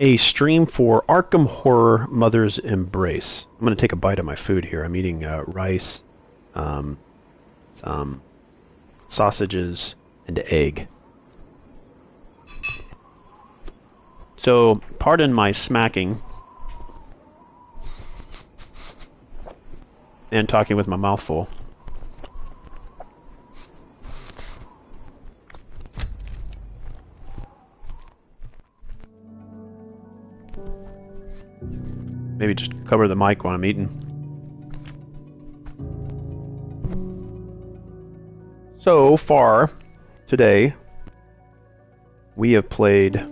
a stream for Arkham Horror Mother's Embrace. I'm going to take a bite of my food here. I'm eating rice, some sausages, and egg. So, pardon my smacking and talking with my mouth full. Maybe just cover the mic while I'm eating. So far, today, we have played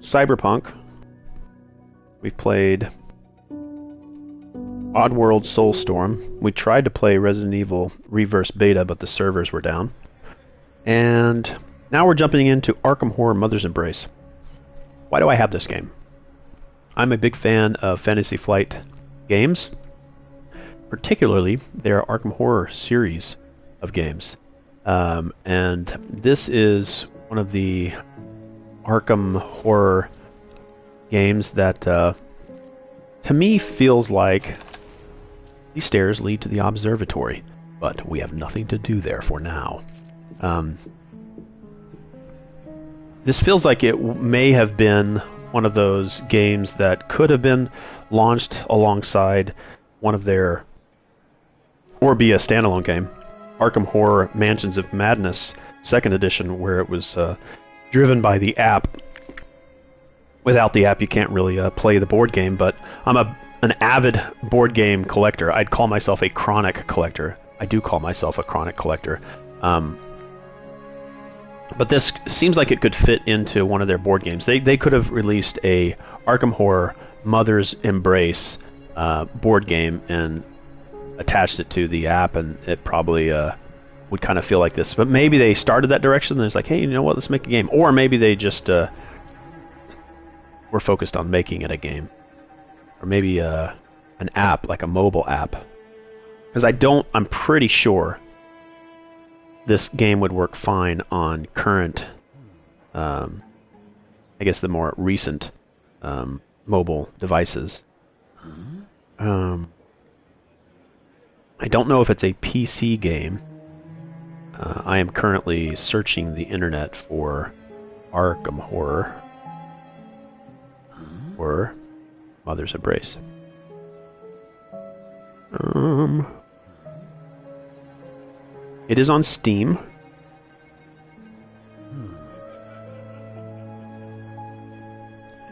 Cyberpunk. We've played Oddworld Soulstorm. We tried to play Resident Evil Reverse Beta, but the servers were down. And now we're jumping into Arkham Horror Mother's Embrace. Why do I have this game? I'm a big fan of Fantasy Flight games, particularly their Arkham Horror series of games. And this is one of the Arkham Horror games that, to me, feels like these stairs lead to the observatory, but we have nothing to do there for now. This feels like it may have been one of those games that could have been launched alongside one of their, or be a standalone game, Arkham Horror Mansions of Madness 2nd Edition, where it was driven by the app. Without the app, you can't really play the board game, but I'm an avid board game collector. I'd call myself a chronic collector. I do call myself a chronic collector. But this seems like it could fit into one of their board games. They could have released a Arkham Horror Mother's Embrace board game and attached it to the app, and it probably would kind of feel like this. But maybe they started that direction and it's like, hey, you know what, let's make a game. Or maybe they just were focused on making it a game. Or maybe an app, like a mobile app. Because I'm pretty sure this game would work fine on current, I guess the more recent mobile devices. I don't know if it's a PC game. I am currently searching the internet for Arkham Horror or Mother's Embrace. It is on Steam.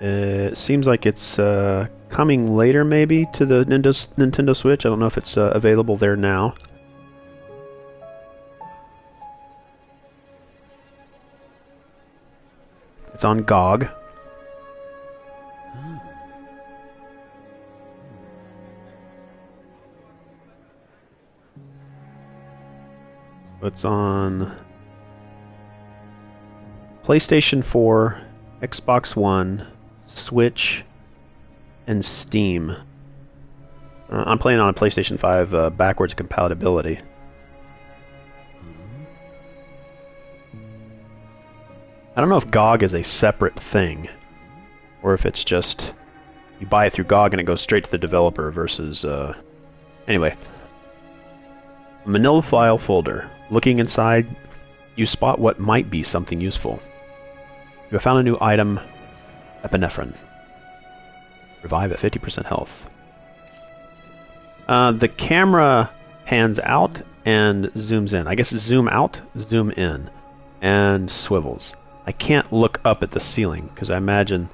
It seems like it's coming later, maybe, to the Nintendo Switch. I don't know if it's available there now. It's on GOG. It's on PlayStation 4, Xbox One, Switch, and Steam. I'm playing on a PlayStation 5 backwards compatibility. I don't know if GOG is a separate thing, or if it's just you buy it through GOG and it goes straight to the developer versus... Anyway. Manila file folder. Looking inside, you spot what might be something useful. You have found a new item, epinephrine. Revive at 50% health. The camera pans out and zooms in. I guess it's zoom out, zoom in, and swivels. I can't look up at the ceiling because I imagine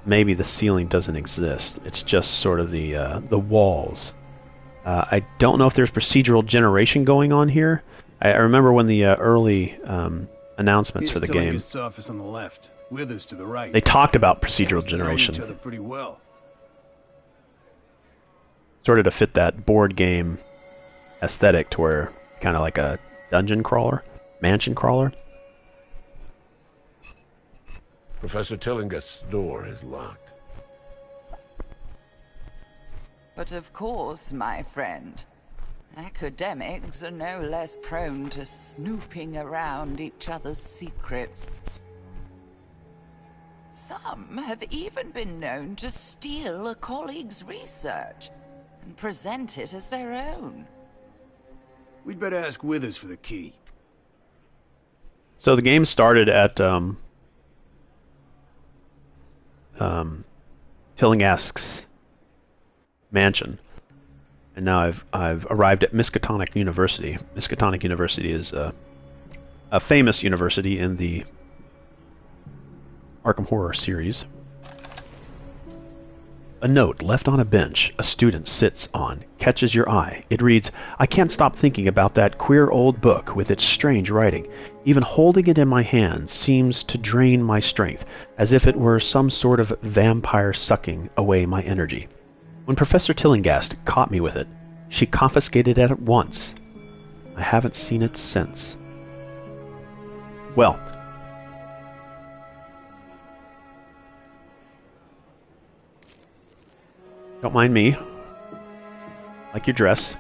maybe the ceiling doesn't exist. It's just sort of the walls. I don't know if there's procedural generation going on here. I remember when the early announcements for the game, office on the left, Withers to the right. They talked about procedural generation. Each other pretty well. Sort of to fit that board game aesthetic to where kind of like a dungeon crawler, mansion crawler. Professor Tillinger's door is locked. But of course, my friend. Academics are no less prone to snooping around each other's secrets. Some have even been known to steal a colleague's research and present it as their own. We'd better ask Withers for the key. So the game started at Tillingask's mansion, and now I've arrived at Miskatonic University. Miskatonic University is a famous university in the Arkham Horror series. A note left on a bench a student sits on catches your eye. It reads, "I can't stop thinking about that queer old book with its strange writing. Even holding it in my hand seems to drain my strength, as if it were some sort of vampire sucking away my energy. When Professor Tillingast caught me with it, she confiscated it at once. I haven't seen it since." Well, don't mind me. Like your dress.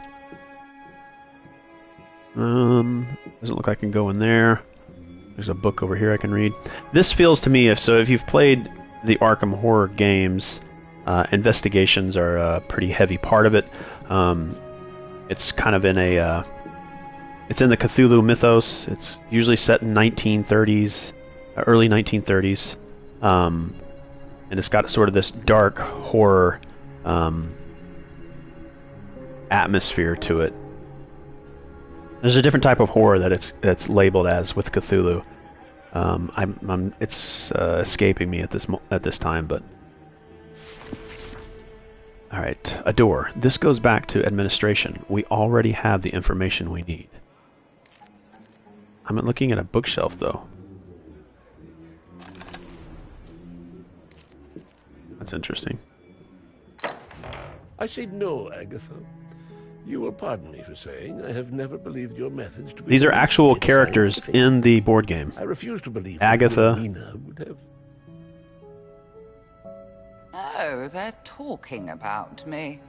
Doesn't look like I can go in there. There's a book over here I can read. This feels to me, if you've played the Arkham Horror games, investigations are a pretty heavy part of it. It's kind of in a, it's in the Cthulhu mythos. It's usually set in 1930s, early 1930s, and it's got sort of this dark horror atmosphere to it. There's a different type of horror that's labeled as with Cthulhu. It's escaping me at this time, but all right, a door. This goes back to administration. We already have the information we need. I'm looking at a bookshelf though. That's interesting. I say no, Agatha. You will pardon me for saying I have never believed your methods to be... These are actual characters in the board game. I refuse to believe Agatha. Wilhelmina would have... Oh, they're talking about me.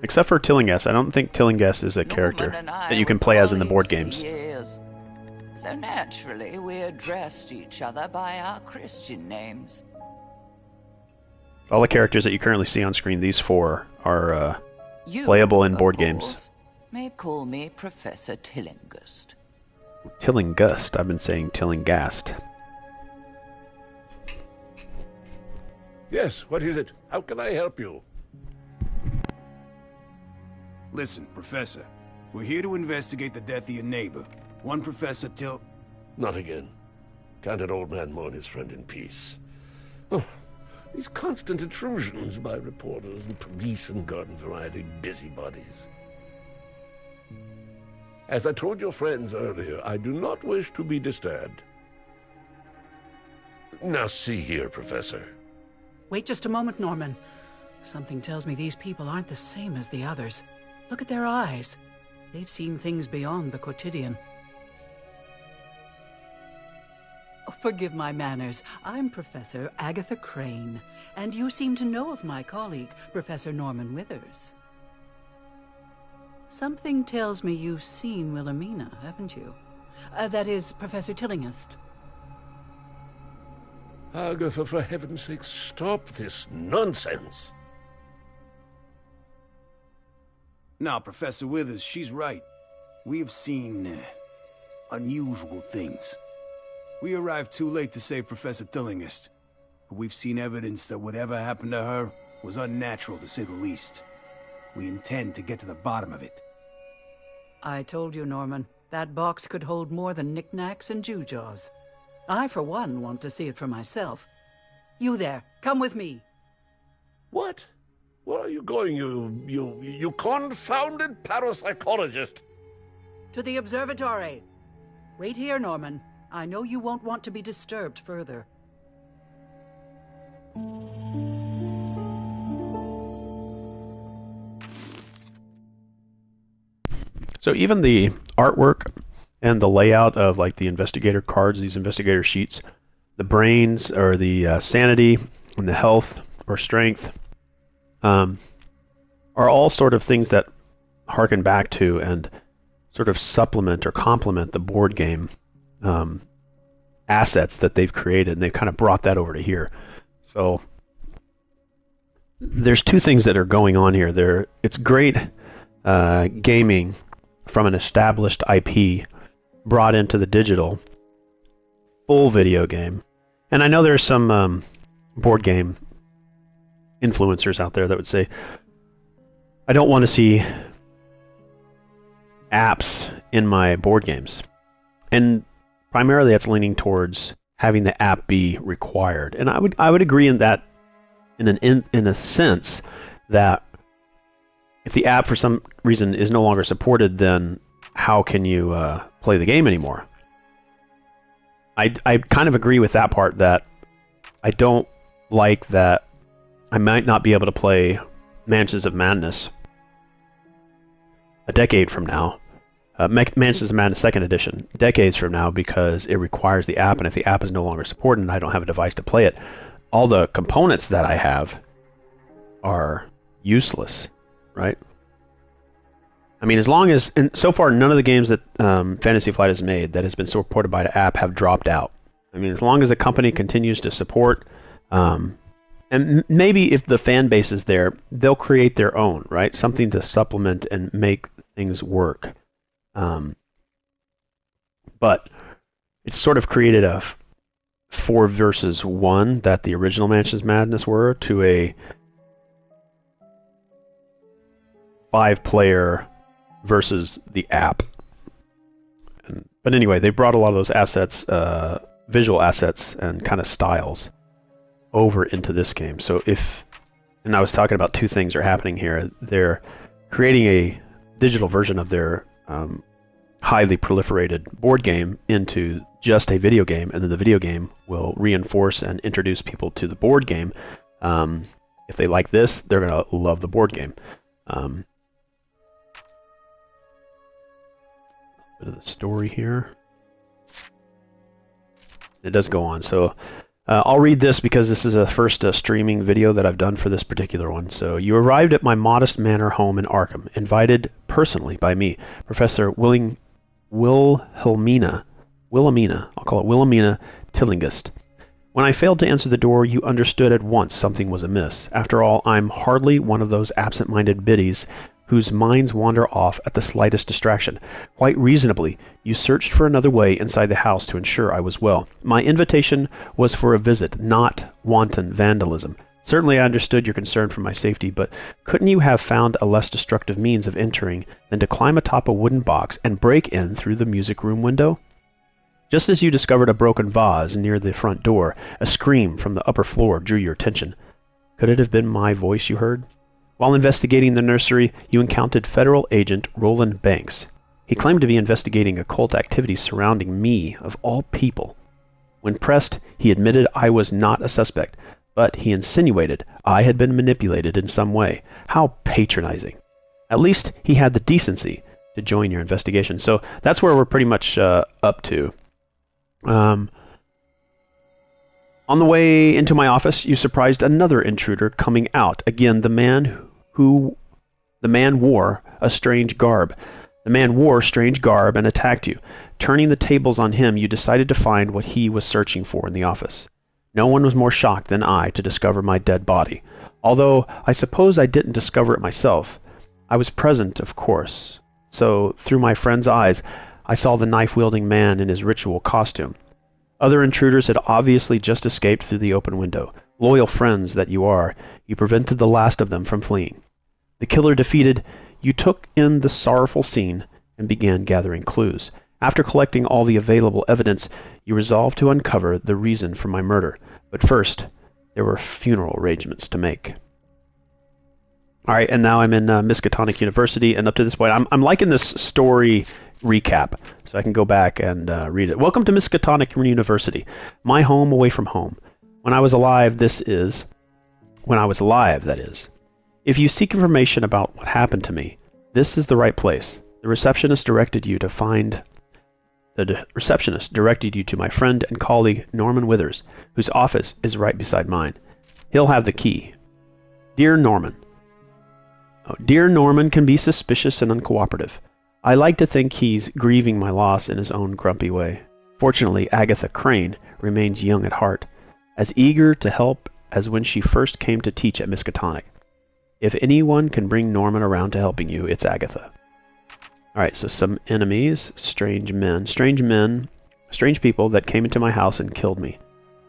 Except for Tillinghast. I don't think Tillinghast is a character that you can play as in the board games. Years. So naturally, we addressed each other by our Christian names. All the characters that you currently see on screen, these four, are You, playable in board of games. course, may call me Professor Tillinghast. Tillinghast. I've been saying Tillinghast. Yes, what is it? How can I help you? Listen, Professor. We're here to investigate the death of your neighbor. One Professor Not again. Can't an old man mourn his friend in peace? Oh, these constant intrusions by reporters and police and garden variety busybodies. As I told your friends earlier, I do not wish to be disturbed. Now see here, Professor. Wait just a moment, Norman. Something tells me these people aren't the same as the others. Look at their eyes. They've seen things beyond the quotidian. Oh, forgive my manners. I'm Professor Agatha Crane, and you seem to know of my colleague, Professor Norman Withers. Something tells me you've seen Wilhelmina, haven't you? That is, Professor Tillinghast. Agatha, for heaven's sake, stop this nonsense. Now, Professor Withers, she's right. We have seen unusual things. We arrived too late to save Professor Tillinghast, but we've seen evidence that whatever happened to her was unnatural, to say the least. We intend to get to the bottom of it. I told you, Norman, that box could hold more than knickknacks and gewgaws. I, for one, want to see it for myself. You there, come with me. What? Where are you going, you confounded parapsychologist? To the observatory. Wait here, Norman. I know you won't want to be disturbed further. So even the artwork and the layout of like the investigator cards, these investigator sheets, the brains or the sanity and the health or strength, are all sort of things that harken back to and sort of supplement or complement the board game assets that they've created, and they've kind of brought that over to here. So there's two things that are going on here. It's great gaming from an established IP brought into the digital full video game. And I know there's some board game influencers out there that would say, I don't want to see apps in my board games. And primarily that's leaning towards having the app be required. And I would agree in that in a sense that if the app for some reason is no longer supported, then how can you play the game anymore? I kind of agree with that part, that I don't like that I might not be able to play Mansions of Madness a decade from now. Mansions of Madness 2nd Edition, decades from now, because it requires the app, and if the app is no longer supported and I don't have a device to play it, all the components that I have are useless, right? I mean, as long as, and so far none of the games that Fantasy Flight has made that has been supported by the app have dropped out. I mean, as long as the company continues to support, and maybe if the fan base is there, they'll create their own, right? Something to supplement and make things work. But it's sort of created a 4 versus 1 that the original Mansions Madness were, to a 5-player versus the app. But anyway, they brought a lot of those assets, visual assets and kind of styles, over into this game. So and I was talking about two things are happening here. They're creating a digital version of their highly proliferated board game into just a video game, and then the video game will reinforce and introduce people to the board game. If they like this, they're going to love the board game. Bit of the story here. It does go on. So I'll read this because this is a first streaming video that I've done for this particular one. So, you arrived at my modest manor home in Arkham, invited personally by me, Professor Wilhelmina, I'll call it Wilhelmina Tillinghast. When I failed to answer the door, you understood at once something was amiss. After all, I'm hardly one of those absent-minded biddies whose minds wander off at the slightest distraction. Quite reasonably, you searched for another way inside the house to ensure I was well. My invitation was for a visit, not wanton vandalism. Certainly I understood your concern for my safety, but couldn't you have found a less destructive means of entering than to climb atop a wooden box and break in through the music room window? Just as you discovered a broken vase near the front door, a scream from the upper floor drew your attention. Could it have been my voice you heard? While investigating the nursery, you encountered Federal Agent Roland Banks. He claimed to be investigating occult activities surrounding me, of all people. When pressed, he admitted I was not a suspect, but he insinuated I had been manipulated in some way. How patronizing. At least he had the decency to join your investigation. So that's where we're pretty much up to. On the way into my office, you surprised another intruder coming out. Again, the man wore a strange garb. The man wore strange garb and attacked you. Turning the tables on him, you decided to find what he was searching for in the office. No one was more shocked than I to discover my dead body. Although I suppose I didn't discover it myself. I was present, of course. So, through my friend's eyes, I saw the knife-wielding man in his ritual costume. Other intruders had obviously just escaped through the open window. Loyal friends that you are, you prevented the last of them from fleeing. The killer defeated, you took in the sorrowful scene and began gathering clues. After collecting all the available evidence, you resolved to uncover the reason for my murder. But first, there were funeral arrangements to make. All right, and now I'm in Miskatonic University, and up to this point, I'm liking this story recap, so I can go back and read it. Welcome to Miskatonic University, my home away from home. When I was alive, that is. If you seek information about what happened to me, this is the right place. The receptionist directed you to my friend and colleague Norman Withers, whose office is right beside mine. He'll have the key. Dear Norman, Oh, dear Norman can be suspicious and uncooperative. I like to think he's grieving my loss in his own grumpy way. Fortunately, Agatha Crane remains young at heart, as eager to help as when she first came to teach at Miskatonic. If anyone can bring Norman around to helping you, it's Agatha. Alright, so some enemies, strange people that came into my house and killed me.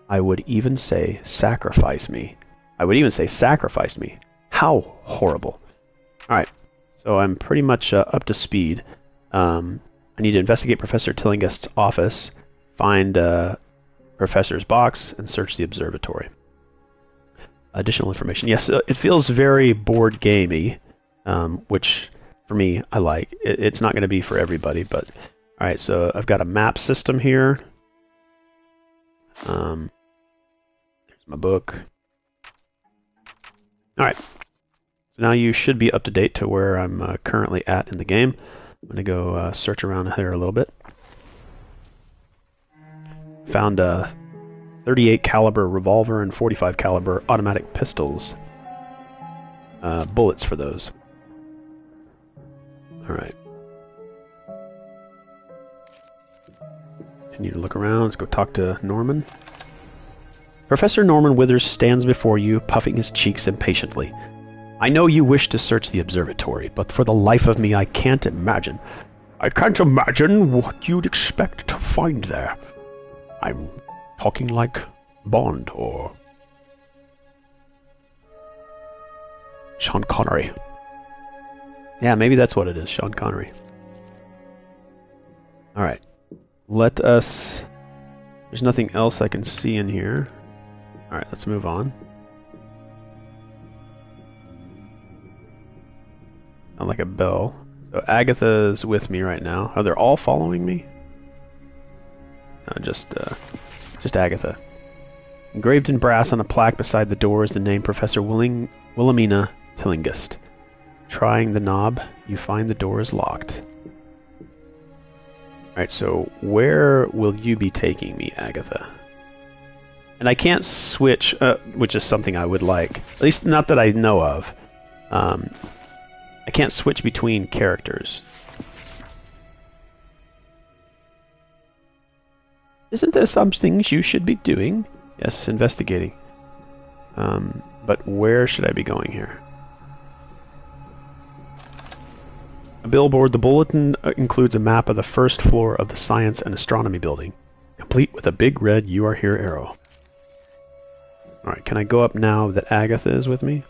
I would even say sacrificed me. How horrible. Alright, so I'm pretty much up to speed. I need to investigate Professor Tillingest's office, find Professor's box, and search the observatory. Additional information. Yes, it feels very board gamey, which for me I like. It's not going to be for everybody, but alright, so I've got a map system here. There's my book. Alright, so now you should be up to date to where I'm currently at in the game. I'm going to go search around here a little bit. Found a 38 caliber revolver and 45 caliber automatic pistols. Bullets for those. Alright. Continue to look around. Let's go talk to Norman. Professor Norman Withers stands before you, puffing his cheeks impatiently. I know you wish to search the observatory, but for the life of me I can't imagine. I can't imagine what you'd expect to find there. I'm talking like Bond or Sean Connery. Yeah, maybe that's what it is, Sean Connery. Alright. Let us... There's nothing else I can see in here. Alright, let's move on. Not like a bell. So Agatha's with me right now. Are they all following me? No, just Agatha. Engraved in brass on a plaque beside the door is the name Professor Wilhelmina Tillingest. Trying the knob, you find the door is locked. Alright, so where will you be taking me, Agatha? And I can't switch, which is something I would like. At least not that I know of. I can't switch between characters. Isn't there some things you should be doing? Yes, investigating. But where should I be going here? A billboard. The bulletin includes a map of the first floor of the Science and Astronomy building, complete with a big red "You Are Here" arrow. Alright, can I go up now that Agatha is with me?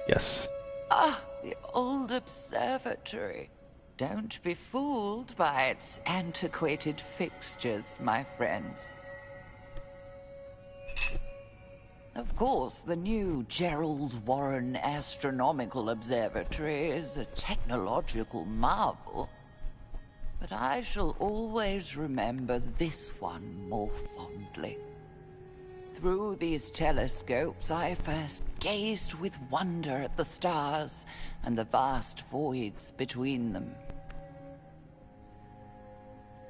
Yes. Ah, the old observatory. Don't be fooled by its antiquated fixtures, my friends. Of course, the new Gerald Warren Astronomical Observatory is a technological marvel, but I shall always remember this one more fondly. Through these telescopes, I first gazed with wonder at the stars and the vast voids between them.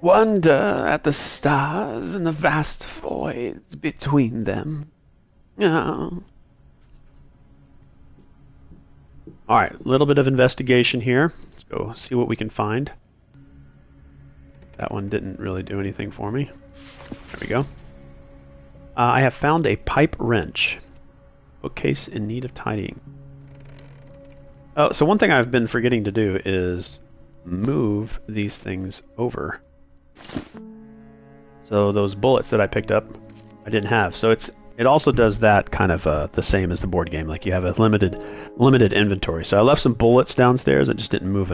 Wonder at the stars and the vast voids between them. Oh. Alright, a little bit of investigation here. Let's go see what we can find. That one didn't really do anything for me. There we go. I have found a pipe wrench. Bookcase in need of tidying. Oh, so one thing I've been forgetting to do is move these things over. So those bullets that I picked up, I didn't have. So it also does that kind of the same as the board game. Like you have a limited inventory. So I left some bullets downstairs. I just didn't move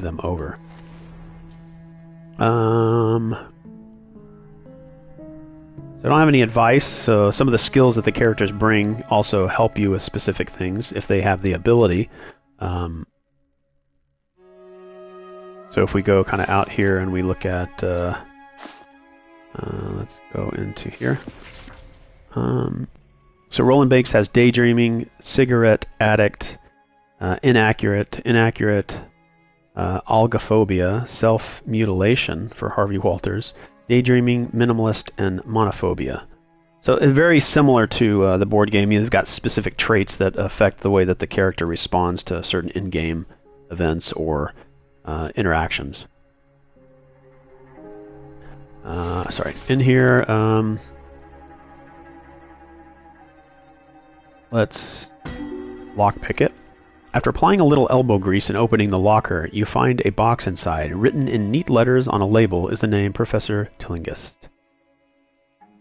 them over. So I don't have any advice. So some of the skills that the characters bring also help you with specific things if they have the ability. So if we go kind of out here and we look at, let's go into here. So Roland Bakes has daydreaming, cigarette addict, inaccurate, algophobia, self-mutilation for Harvey Walters, daydreaming, minimalist, and monophobia. So it's very similar to the board game. You've got specific traits that affect the way that the character responds to certain in-game events or interactions. Sorry, in here, let's lockpick it. After applying a little elbow grease and opening the locker, you find a box inside. Written in neat letters on a label is the name Professor Tillinghast.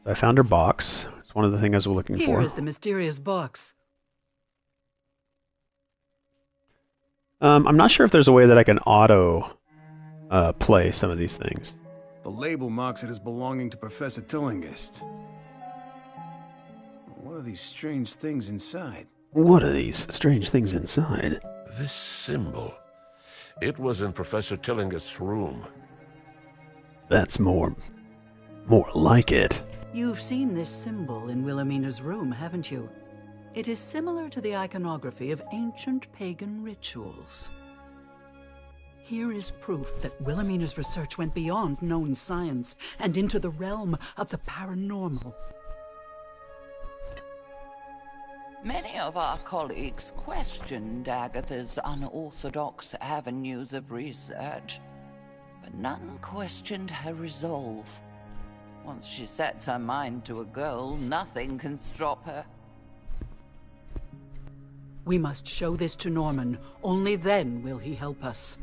So I found her box. It's one of the things I was looking for. Here is the mysterious box. I'm not sure if there's a way that I can auto play some of these things. The label marks it as belonging to Professor Tillinghast. What are these strange things inside? What are these strange things inside? This symbol. It was in Professor Tillinghast's room. That's more like it. You've seen this symbol in Wilhelmina's room, haven't you? It is similar to the iconography of ancient pagan rituals. Here is proof that Wilhelmina's research went beyond known science and into the realm of the paranormal. Many of our colleagues questioned Agatha's unorthodox avenues of research, but none questioned her resolve. Once she sets her mind to a goal, nothing can stop her. We must show this to Norman. Only then will he help us.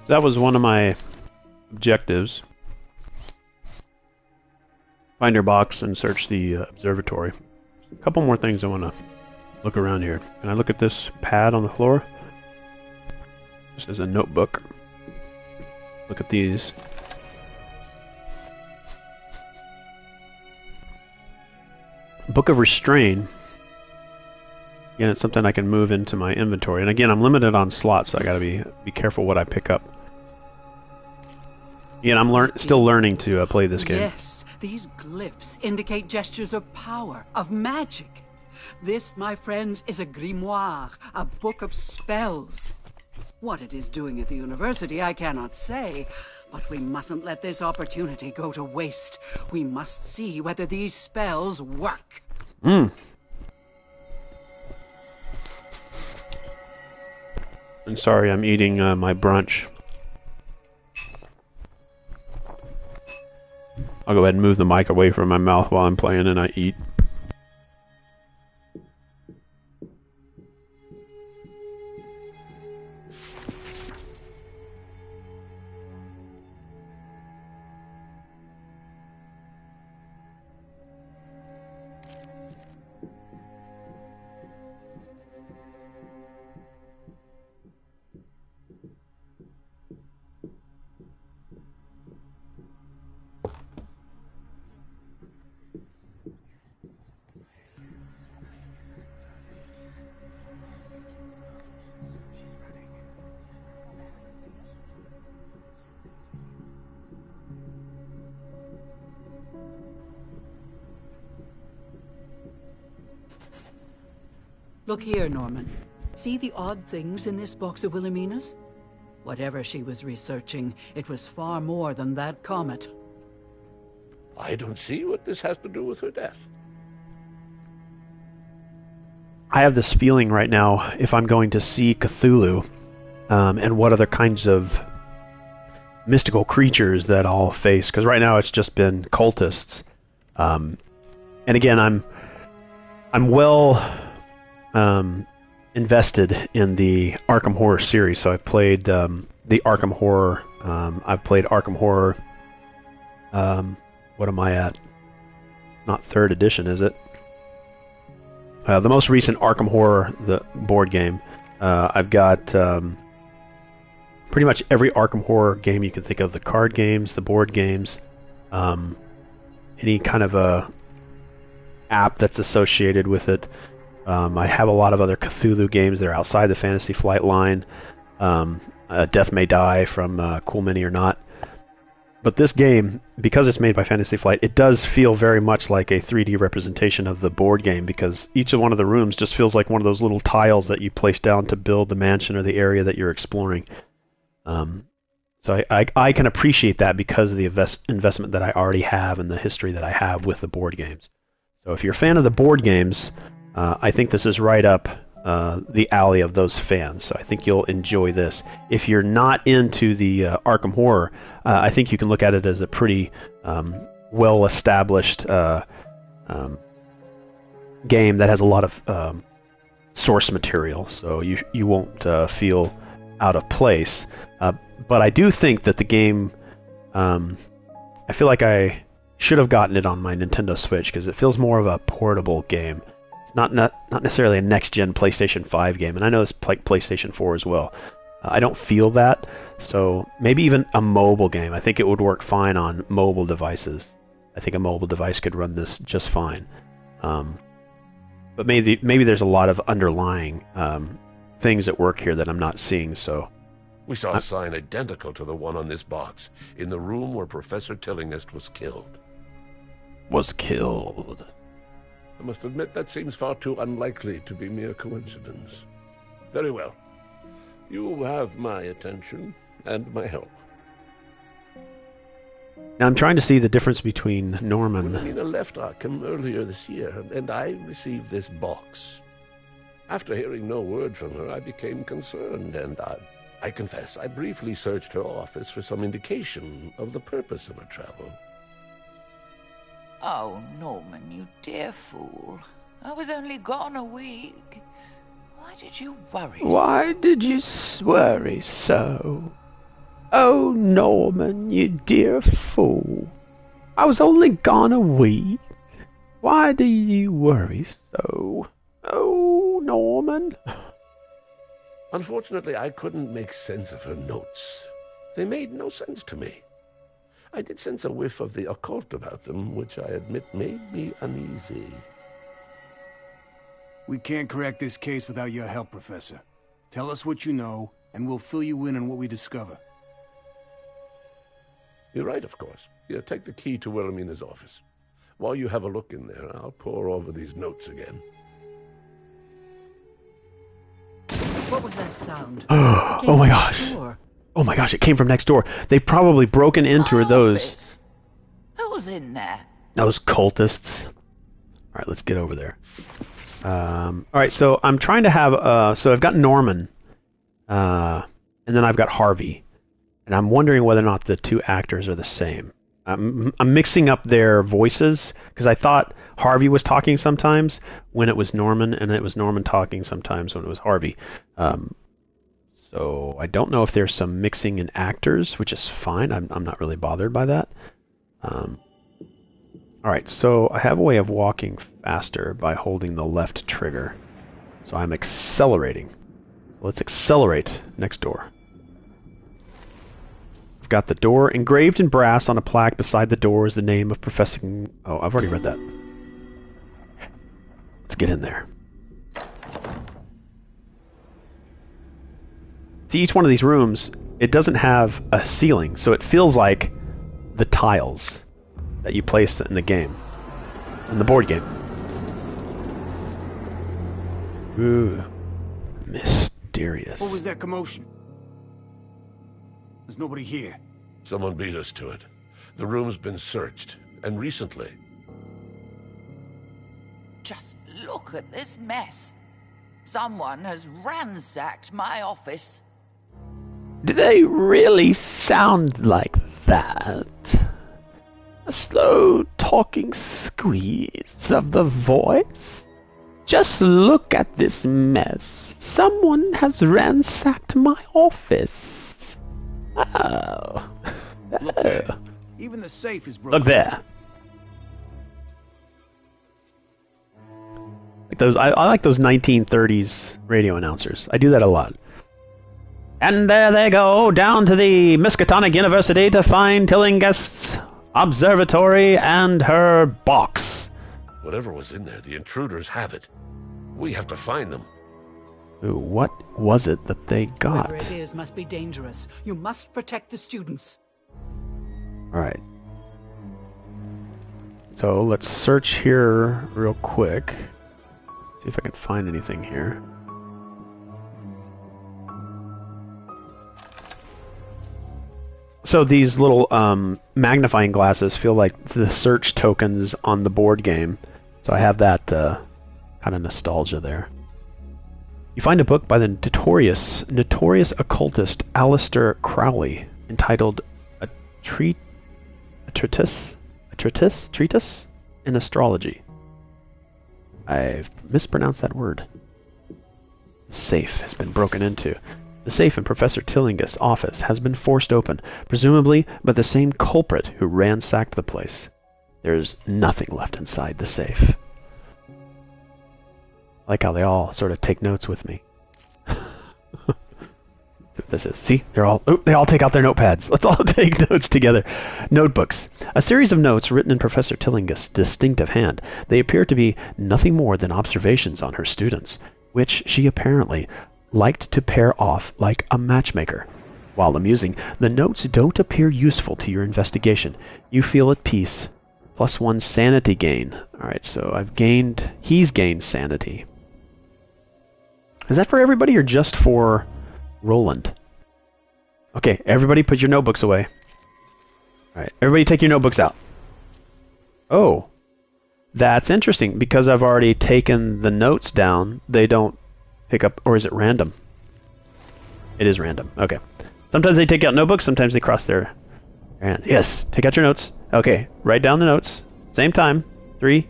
That was one of my objectives. Find her box and search the observatory. A couple more things I want to look around here. Can I look at this pad on the floor? This is a notebook. Look at these. Book of Restrain. Again, it's something I can move into my inventory. And again, I'm limited on slots, so I gotta be careful what I pick up. Again, I'm still learning to play this game. Yes, these glyphs indicate gestures of power, of magic. This, my friends, is a grimoire, a book of spells. What it is doing at the university, I cannot say, but we mustn't let this opportunity go to waste. We must see whether these spells work. I'm sorry, I'm eating my brunch. I'll go ahead and move the mic away from my mouth while I'm playing and I eat. Look here, Norman. See the odd things in this box of Wilhelmina's? Whatever she was researching, it was far more than that comet. I don't see what this has to do with her death. I have this feeling right now, if I'm going to see Cthulhu, and what other kinds of mystical creatures that I'll face, because right now it's just been cultists. And again, I'm well invested in the Arkham Horror series, so I've played the Arkham Horror. I've played Arkham Horror. What am I at? Not 3rd edition, is it? The most recent Arkham Horror, the board game. I've got pretty much every Arkham Horror game you can think of. The card games, the board games, any kind of a app that's associated with it. I have a lot of other Cthulhu games that are outside the Fantasy Flight line. Death May Die from Cool Mini or Not. But this game, because it's made by Fantasy Flight, it does feel very much like a 3D representation of the board game, because each of one of the rooms just feels like one of those little tiles that you place down to build the mansion or the area that you're exploring. So I can appreciate that because of the investment that I already have and the history that I have with the board games. So if you're a fan of the board games, I think this is right up the alley of those fans. So I think you'll enjoy this. If you're not into the Arkham Horror, I think you can look at it as a pretty well-established game that has a lot of source material. So you won't feel out of place. But I do think that the game, I feel like I should have gotten it on my Nintendo Switch because it feels more of a portable game. It's not necessarily a next-gen PlayStation 5 game, and I know it's like PlayStation 4 as well. I don't feel that, so maybe even a mobile game. I think it would work fine on mobile devices. I think a mobile device could run this just fine. But maybe there's a lot of underlying things at work here that I'm not seeing, so... We saw a sign identical to the one on this box, in the room where Professor Tillinghast was killed. Was killed. I must admit that seems far too unlikely to be mere coincidence. Very well. You have my attention and my help. Now I'm trying to see the difference between Norman... Wilhelmina left Arkham earlier this year, and I received this box. After hearing no word from her, I became concerned, and I confess, I briefly searched her office for some indication of the purpose of her travel. Oh, Norman, you dear fool. I was only gone a week. Why did you worry so? Why did you worry so? Oh, Norman, you dear fool. I was only gone a week. Why do you worry so? Oh, Norman. Unfortunately, I couldn't make sense of her notes. They made no sense to me. I did sense a whiff of the occult about them, which I admit made me uneasy. We can't correct this case without your help, Professor. Tell us what you know, and we'll fill you in on what we discover. You're right, of course. Here, take the key to Wilhelmina's office. While you have a look in there, I'll pore over these notes again. What was that sound? Oh my gosh. Oh my gosh, it came from next door. They've probably broken into those... Who's in there? Those cultists. Alright, let's get over there. Alright, so I'm trying to have... so I've got Norman. And then I've got Harvey. And I'm wondering whether or not the two actors are the same. I'm mixing up their voices, because I thought Harvey was talking sometimes when it was Norman, and it was Norman talking sometimes when it was Harvey. So I don't know if there's some mixing in actors, which is fine. I'm not really bothered by that. Alright, so I have a way of walking faster by holding the left trigger. So I'm accelerating. Let's accelerate next door. I've got the door engraved in brass on a plaque beside the door is the name of Professor... Oh, I've already read that. Let's get in there. See, each one of these rooms, it doesn't have a ceiling, so it feels like the tiles that you place in the game, in the board game. Ooh, mysterious. What was that commotion? There's nobody here. Someone beat us to it. The room's been searched, and recently. Just look at this mess. Someone has ransacked my office. Do they really sound like that? A slow talking squeeze of the voice? Just look at this mess. Someone has ransacked my office. Oh. Look there. Even the safe is broken. Look there. Like those, I like those 1930s radio announcers. I do that a lot. And there they go, down to the Miskatonic University to find Tillinghast's observatory and her box. Whatever was in there, the intruders have it. We have to find them. Ooh, what was it that they got? Whatever it is must be dangerous. You must protect the students. Alright. So let's search here real quick. See if I can find anything here. So these little magnifying glasses feel like the search tokens on the board game. So I have that kind of nostalgia there. You find a book by the notorious occultist Aleister Crowley entitled A Treatise in Astrology. I've mispronounced that word. The safe has been broken into. The safe in Professor Tillinghast's office has been forced open, presumably by the same culprit who ransacked the place. There's nothing left inside the safe. I like how they all sort of take notes with me. This is. See, they all take out their notepads. Let's all take notes together. Notebooks. A series of notes written in Professor Tillinghast's distinctive hand. They appear to be nothing more than observations on her students, which she apparently liked to pair off like a matchmaker. While amusing, the notes don't appear useful to your investigation. You feel at peace. +1 sanity gain. Alright, so he's gained sanity. Is that for everybody or just for Roland? Okay, everybody put your notebooks away. Alright, everybody take your notebooks out. Oh, that's interesting. Because I've already taken the notes down, they don't pick up, or is it random? It is random, okay. Sometimes they take out notebooks, sometimes they cross their hands. Yes, take out your notes. Okay, write down the notes. Same time. 3,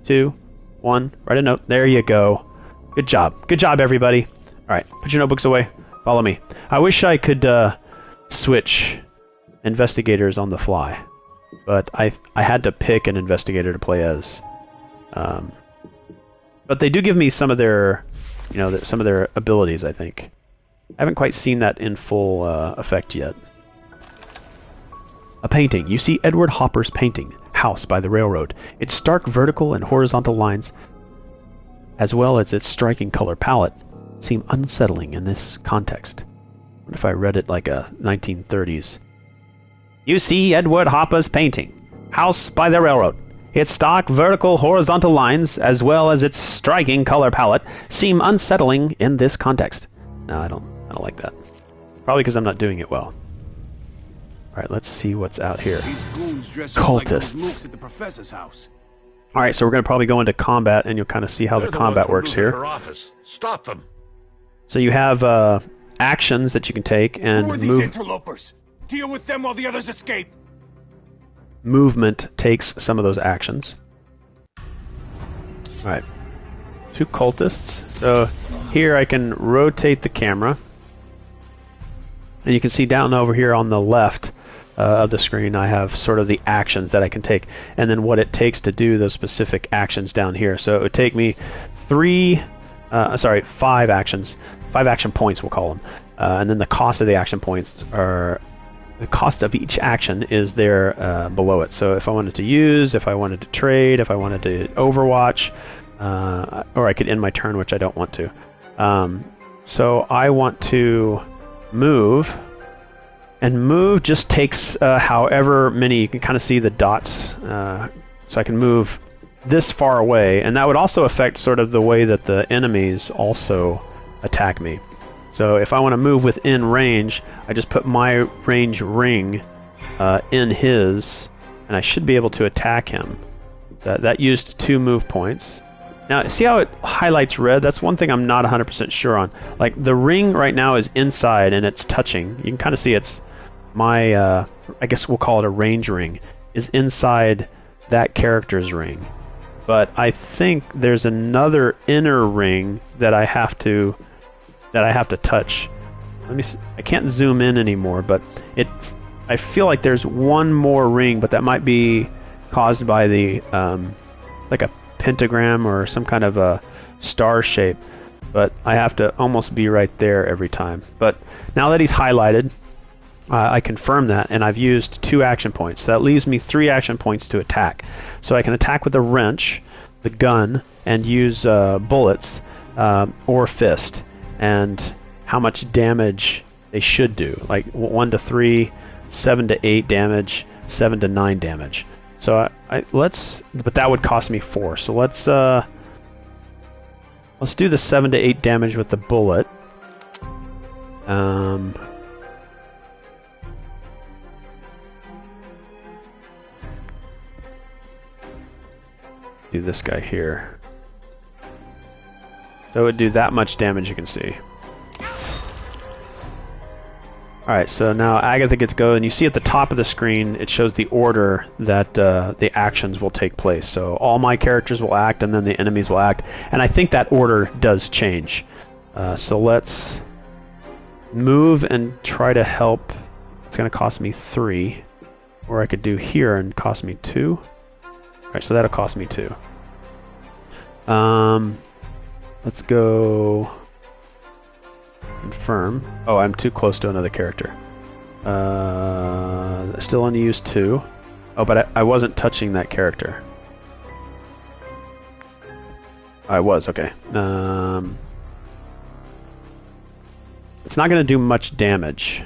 2, 1, write a note. There you go. Good job. Good job, everybody. Alright, put your notebooks away. Follow me. I wish I could switch investigators on the fly, but I had to pick an investigator to play as. But they do give me some of their, some of their abilities, I think. I haven't quite seen that in full effect yet. A painting. You see Edward Hopper's painting, House by the Railroad. Its stark vertical and horizontal lines, as well as its striking color palette, seem unsettling in this context. What if I read it like a 1930s? You see Edward Hopper's painting, House by the Railroad. Its stark vertical horizontal lines, as well as its striking color palette, seem unsettling in this context. No, I don't like that. Probably because I'm not doing it well. Alright, let's see what's out here. Cultists. Like at the professor's house. Alright, so we're going to probably go into combat, and you'll kind of see how the combat works here. Her office. Stop them. So you have actions that you can take and Who are these move. interlopers? Deal with them while the others escape. Movement takes some of those actions. Alright. 2 cultists. So here I can rotate the camera. And you can see down over here on the left of the screen I have sort of the actions that I can take. And then what it takes to do those specific actions down here. So it would take me 5 actions. 5 action points, we'll call them. And then the cost of the action points are... The cost of each action is there below it. So if I wanted to use, if I wanted to trade, if I wanted to overwatch, or I could end my turn, which I don't want to. So I want to move, and move just takes however many. You can kind of see the dots. So I can move this far away, and that would also affect sort of the way that the enemies also attack me. So if I want to move within range, I just put my range ring in his, and I should be able to attack him. That used 2 move points. Now, see how it highlights red? That's one thing I'm not 100% sure on. Like, the ring right now is inside, and it's touching. You can kind of see it's my, I guess we'll call it a range ring, is inside that character's ring. But I think there's another inner ring that I have to touch. Let me see. I can't zoom in anymore, but I feel like there's one more ring, but that might be caused by the like a pentagram or some kind of a star shape. But I have to almost be right there every time. But now that he's highlighted, I confirm that, and I've used 2 action points. So that leaves me 3 action points to attack. So I can attack with a wrench, the gun, and use bullets or fist. And how much damage they should do, like 1 to 3, 7 to 8 damage, 7 to 9 damage. So but that would cost me 4. So let's do the 7 to 8 damage with the bullet. do this guy here. So it would do that much damage, you can see. Alright, so now Agatha gets go, and you see at the top of the screen, it shows the order that the actions will take place. So all my characters will act, and then the enemies will act. And I think that order does change. So let's move and try to help. It's going to cost me 3. Or I could do here and cost me 2. Alright, so that'll cost me 2. Let's go... confirm. Oh, I'm too close to another character. Still only use 2. Oh, but I wasn't touching that character. I was, okay. It's not going to do much damage.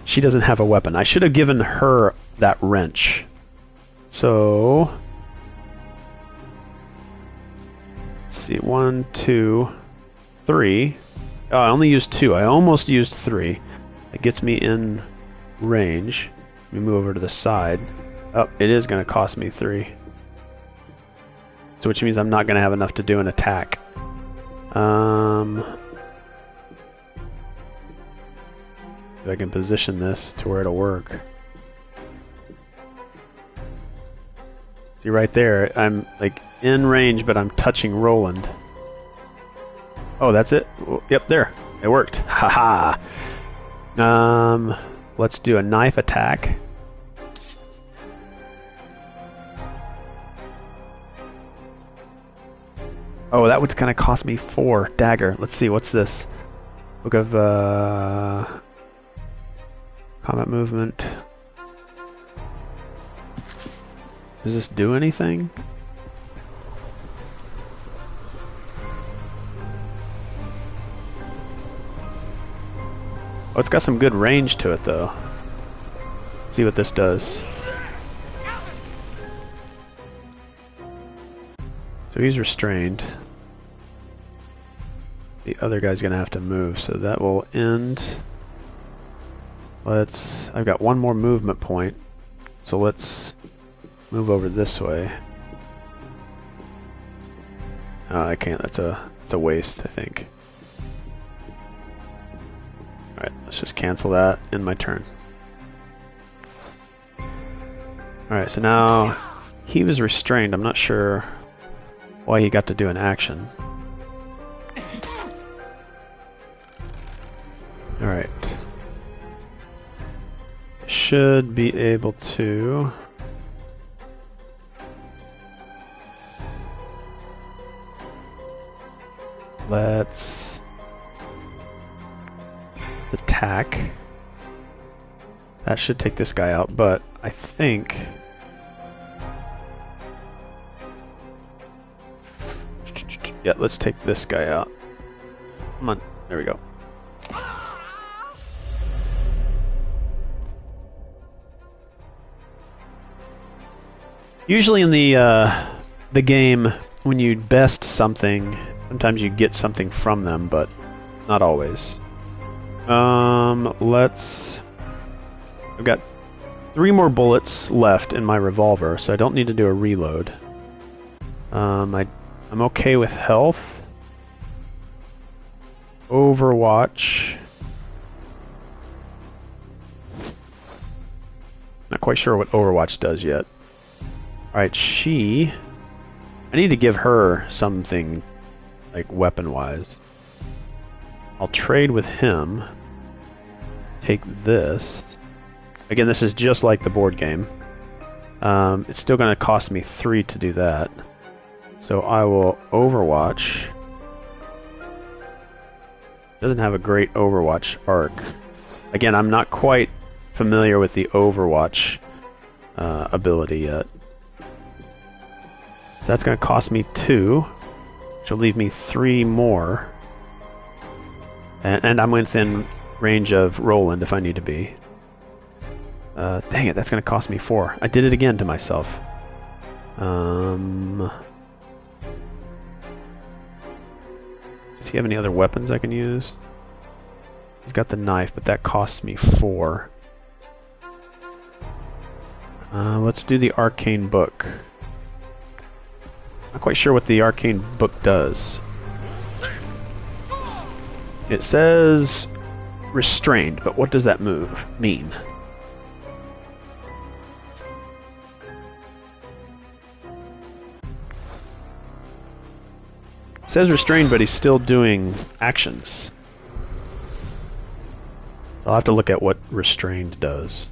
She doesn't have a weapon. I should have given her that wrench. So... see, 1, 2, 3. Oh, I only used 2. I almost used 3. It gets me in range. Let me move over to the side. Oh, it is going to cost me 3. So which means I'm not going to have enough to do an attack. If I can position this to where it'll work. See right there, I'm like in range, but I'm touching Roland. Oh, that's it? Yep, there. It worked. Haha. Let's do a knife attack. Oh, that was gonna cost me 4. Dagger. Let's see, what's this? Book of combat movement. Does this do anything? Oh, it's got some good range to it, though. Let's see what this does. So he's restrained. The other guy's gonna have to move, so that will end. I've got one more movement point, so let's move over this way. Oh, I can't. It's a waste, I think. Alright, let's just cancel that. End my turn. Alright, so now he was restrained. I'm not sure why he got to do an action. Alright. Should be able to... let's attack. That should take this guy out, but I think... yeah, let's take this guy out. Come on, there we go. Usually in the game, when you best something, sometimes you get something from them, but not always. I've got 3 more bullets left in my revolver, so I don't need to do a reload. I'm okay with health. Overwatch. Not quite sure what Overwatch does yet. Alright, I need to give her something, like, weapon-wise. I'll trade with him. Take this. Again, this is just like the board game. It's still going to cost me 3 to do that. So I will Overwatch. Doesn't have a great Overwatch arc. Again, I'm not quite familiar with the Overwatch ability yet. So that's going to cost me 2, which will leave me 3 more. And I'm within range of Roland if I need to be. Dang it, that's going to cost me 4. I did it again to myself. Does he have any other weapons I can use? He's got the knife, but that costs me 4. Let's do the arcane book. Not quite sure what the arcane book does. It says restrained, but what does that mean? It says restrained, but he's still doing actions. I'll have to look at what restrained does.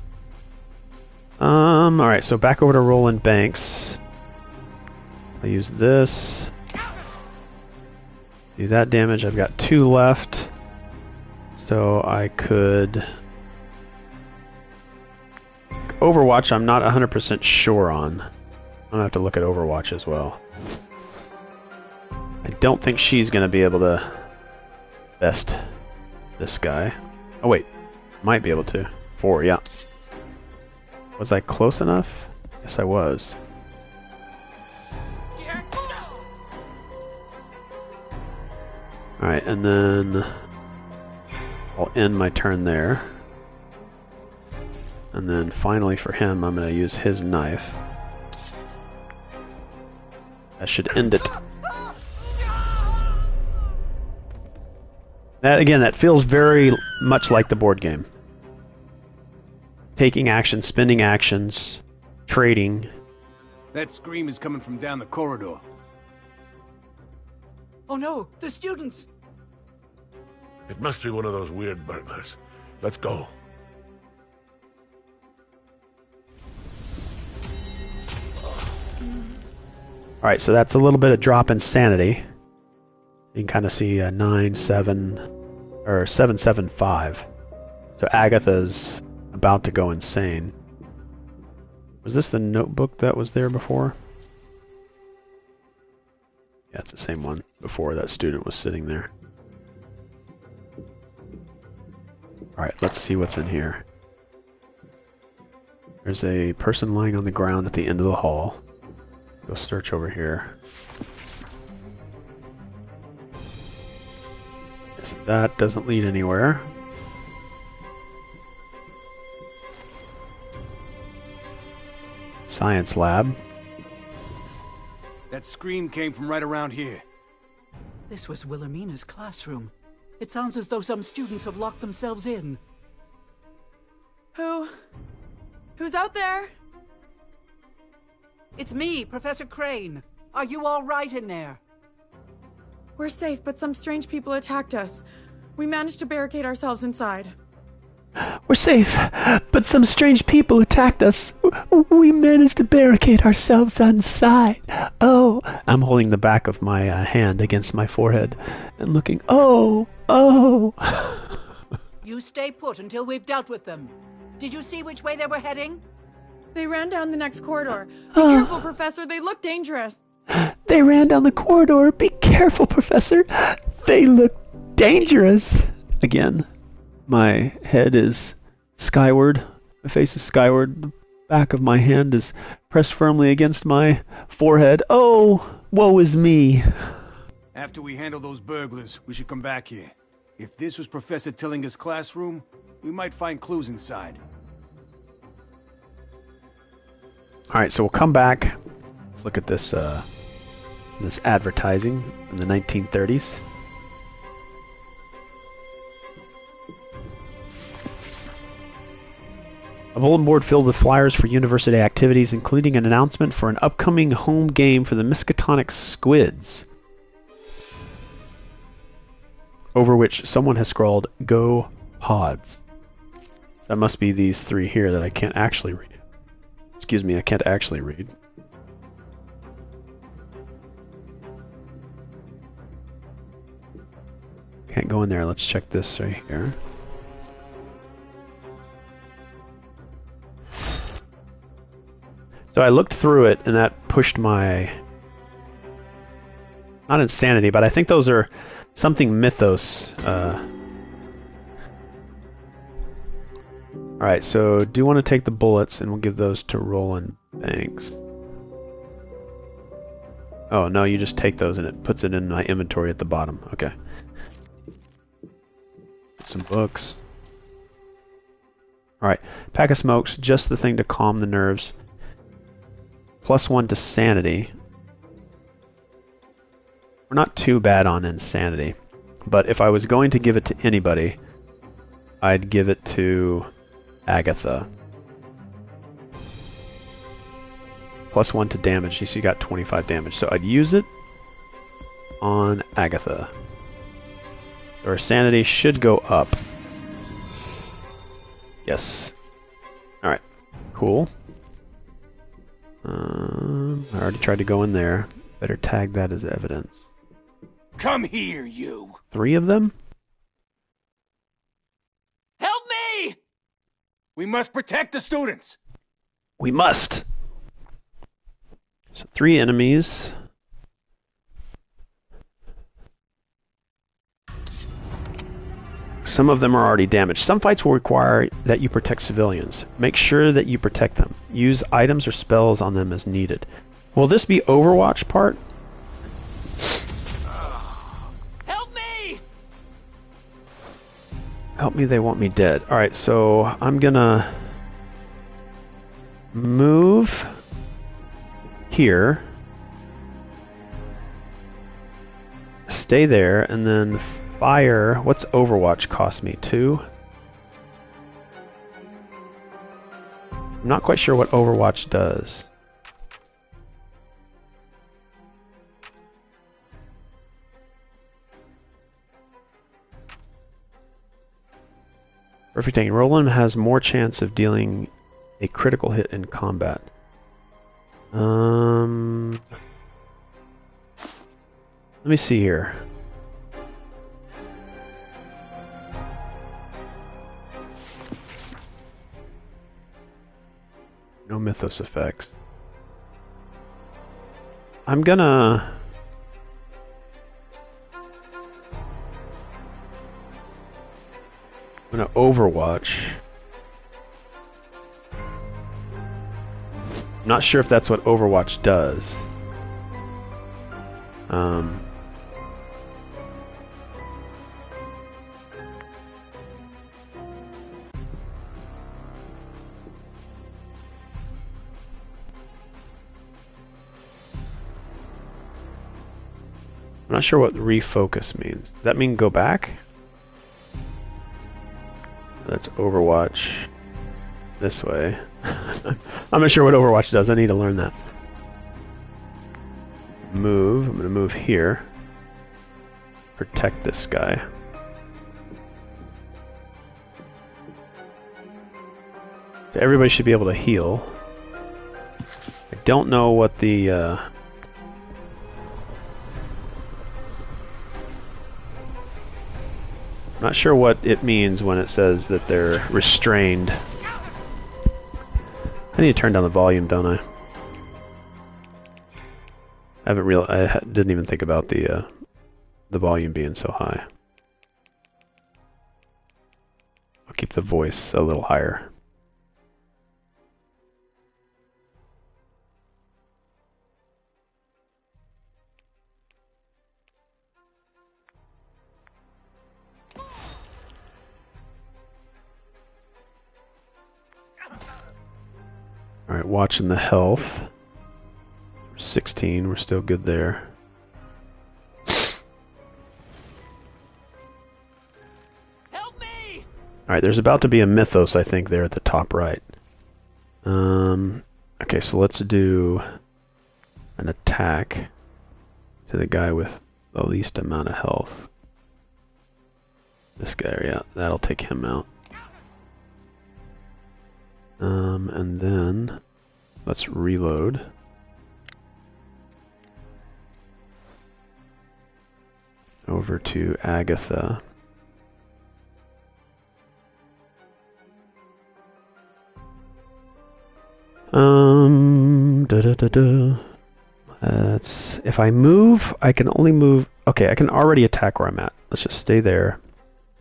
Alright, so back over to Roland Banks. I'll use this. Do that damage. I've got 2 left. So I could... Overwatch I'm not 100% sure on. I'm gonna have to look at Overwatch as well. I don't think she's gonna be able to best this guy. Oh wait, might be able to. 4, yeah. Was I close enough? Yes, I was. Alright, and then I'll end my turn there. And then finally for him, I'm going to use his knife. That should end it. That, again, that feels very much like the board game. Taking actions, spending actions, trading. That scream is coming from down the corridor. Oh no, the students! It must be one of those weird burglars. Let's go. Alright, so that's a little bit of drop in sanity. You can kind of see 9, 7, or 7, 7, 5. So Agatha's about to go insane. Was this the notebook that was there before? Yeah, it's the same one before that student was sitting there. Alright, let's see what's in here. There's a person lying on the ground at the end of the hall. Go search over here. Guess that doesn't lead anywhere. Science lab. That scream came from right around here. This was Wilhelmina's classroom. It sounds as though some students have locked themselves in. Who's out there? It's me, Professor Crane. Are you all right in there? We're safe, but some strange people attacked us. We managed to barricade ourselves inside. We're safe, but some strange people attacked us. We managed to barricade ourselves inside. Oh, I'm holding the back of my hand against my forehead and looking. Oh. You stay put until we've dealt with them. Did you see which way they were heading? They ran down the next corridor. Be careful, Professor. They look dangerous. They ran down the corridor. Be careful, Professor. They look dangerous. Again, my head is skyward. My face is skyward. The back of my hand is pressed firmly against my forehead. Oh, woe is me. After we handle those burglars, we should come back here. If this was Professor Tillinger's classroom, we might find clues inside. Alright, so we'll come back. Let's look at this this advertising in the 1930s. A bulletin board filled with flyers for university activities, including an announcement for an upcoming home game for the Miskatonic Squids, over which someone has scrawled, "Go Pods." That must be these 3 here that I can't actually read. Excuse me, I can't actually read. Can't go in there. Let's check this right here. So I looked through it, and that pushed my... not insanity, but I think those are something mythos. Alright, so do you want to take the bullets, and we'll give those to Roland Banks. Oh, no, you just take those, and it puts it in my inventory at the bottom. Okay. Some books. Alright, pack of smokes, just the thing to calm the nerves. +1 to sanity. We're not too bad on insanity. But if I was going to give it to anybody, I'd give it to Agatha. +1 to damage. You see, got 25 damage. So I'd use it on Agatha. Our sanity should go up. Yes. Alright. Cool. I already tried to go in there. Better tag that as evidence. Come here, you! 3 of them? Help me! We must protect the students! We must! So 3 enemies. Some of them are already damaged. Some fights will require that you protect civilians. Make sure that you protect them. Use items or spells on them as needed. Will this be Overwatch part? Help me! Help me, they want me dead. Alright, so I'm gonna move here. Stay there, and then fire. What's Overwatch cost me? 2? I'm not quite sure what Overwatch does. Perfect aim. Roland has more chance of dealing a critical hit in combat. Let me see here. No mythos effects. I'm gonna Overwatch. I'm not sure if that's what Overwatch does. I'm not sure what refocus means. Does that mean go back? That's Overwatch this way. I'm not sure what Overwatch does. I need to learn that. Move. I'm going to move here. Protect this guy. So everybody should be able to heal. I don't know what the... I'm not sure what it means when it says that they're restrained. I need to turn down the volume, don't I? I didn't even think about the volume being so high. I'll keep the voice a little higher. Alright, watching the health. 16, we're still good there. Help me! Alright, there's about to be a mythos, I think, there at the top right. Okay, so let's do an attack to the guy with the least amount of health. This guy, yeah, that'll take him out. And then let's reload. Over to Agatha. That's, if I move, I can only move. Okay, I can already attack where I'm at. Let's just stay there.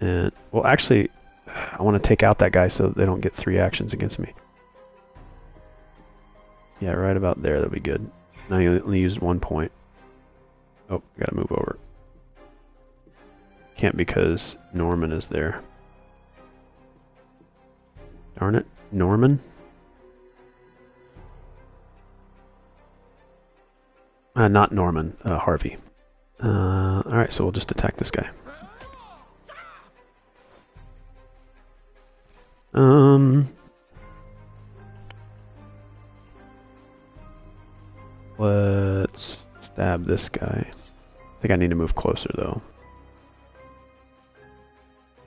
And well, actually, I want to take out that guy so they don't get 3 actions against me. Yeah, right about there. That'll be good. Now you only used 1 point. Oh, I gotta move over. Can't because Norman is there. Darn it, Norman. Not Norman, Harvey. Alright, so we'll just attack this guy. Let's stab this guy. I think I need to move closer, though.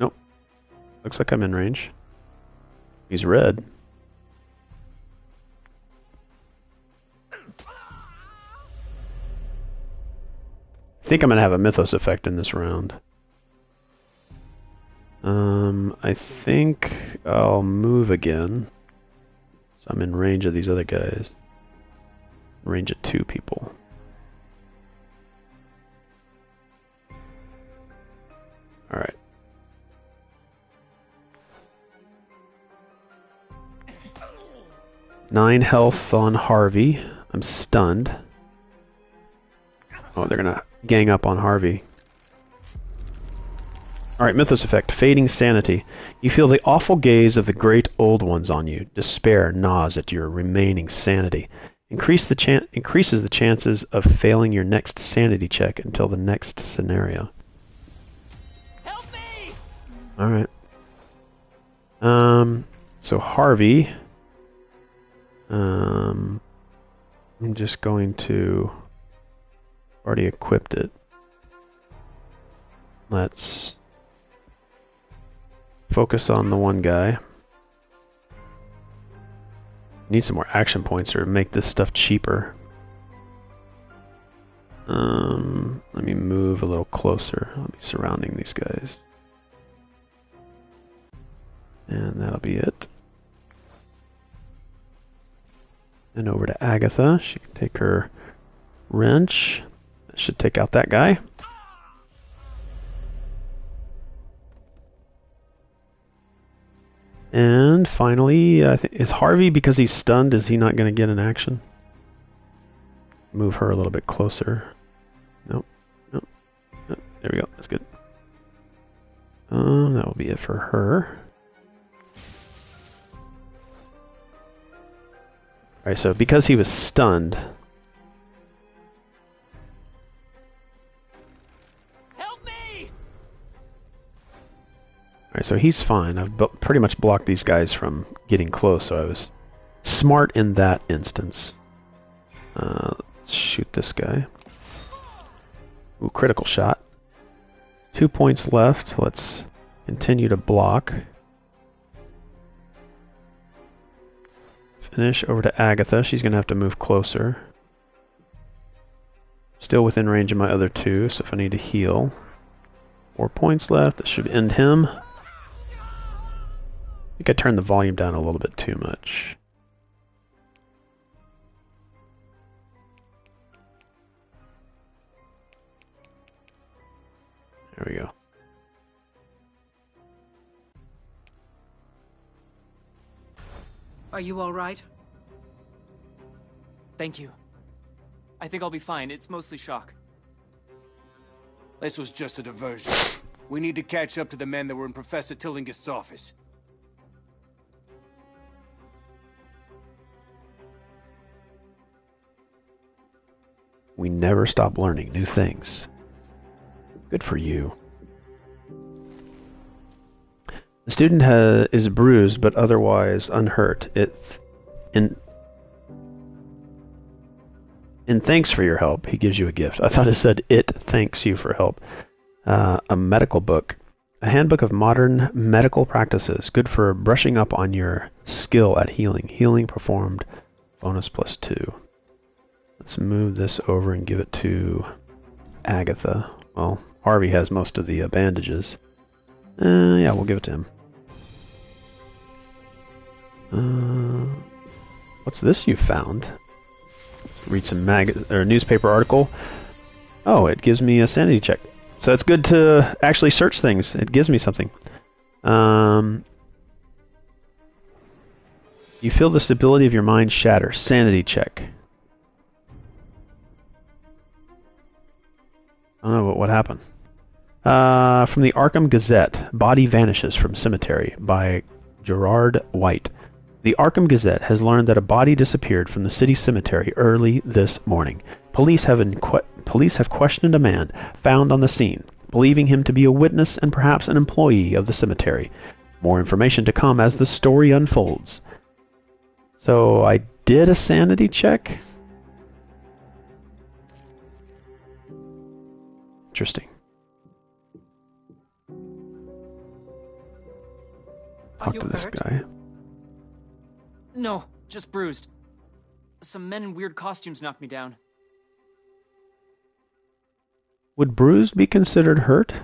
Nope. Looks like I'm in range. He's red. I think I'm going to have a Mythos effect in this round. I think I'll move again. So I'm in range of these other guys. Range of 2 people. Alright. Nine health on Harvey. I'm stunned. Oh, they're gonna gang up on Harvey. Alright, Mythos effect. Fading sanity. You feel the awful gaze of the great old ones on you. Despair gnaws at your remaining sanity. Increases the chances of failing your next sanity check until the next scenario. Help me! Alright. So Harvey. I'm just going to... already equipped it. Let's focus on the one guy. Need some more action points or make this stuff cheaper. Let me move a little closer. I'll be surrounding these guys. And that'll be it. And over to Agatha. She can take her wrench. That should take out that guy. And finally, is Harvey, because he's stunned, is he not going to get an action? Move her a little bit closer. Nope. Nope. Nope. There we go. That's good. That will be it for her. Alright, so because he was stunned... Alright, so he's fine. I've pretty much blocked these guys from getting close, so I was smart in that instance. Let's shoot this guy. Ooh, critical shot. 2 points left. Let's continue to block. Finish over to Agatha. She's going to have to move closer. Still within range of my other 2, so if I need to heal. 4 points left. That should end him. I think I turned the volume down a little bit too much. There we go. Are you all right? Thank you. I think I'll be fine. It's mostly shock. This was just a diversion. We need to catch up to the men that were in Professor Tillingist's office. We never stop learning new things. Good for you. The student is bruised but otherwise unhurt. In thanks for your help, he gives you a gift. I thought it said, it thanks you for help. A medical book. A handbook of modern medical practices. Good for brushing up on your skill at healing. Healing performed. Bonus +2. Let's move this over and give it to Agatha. Well, Harvey has most of the bandages. Yeah, we'll give it to him. What's this you found? Let's read some newspaper article. Oh, it gives me a sanity check. So it's good to actually search things. It gives me something. You feel the stability of your mind shatter. Sanity check. I don't know what happened. From the Arkham Gazette, Body Vanishes from Cemetery by Gerard White. The Arkham Gazette has learned that a body disappeared from the city cemetery early this morning. Police have questioned a man found on the scene, believing him to be a witness and perhaps an employee of the cemetery. More information to come as the story unfolds. So I did a sanity check. Interesting. Are Talk you to this hurt? guy. No, just bruised. Some men in weird costumes knocked me down. Would bruised be considered hurt?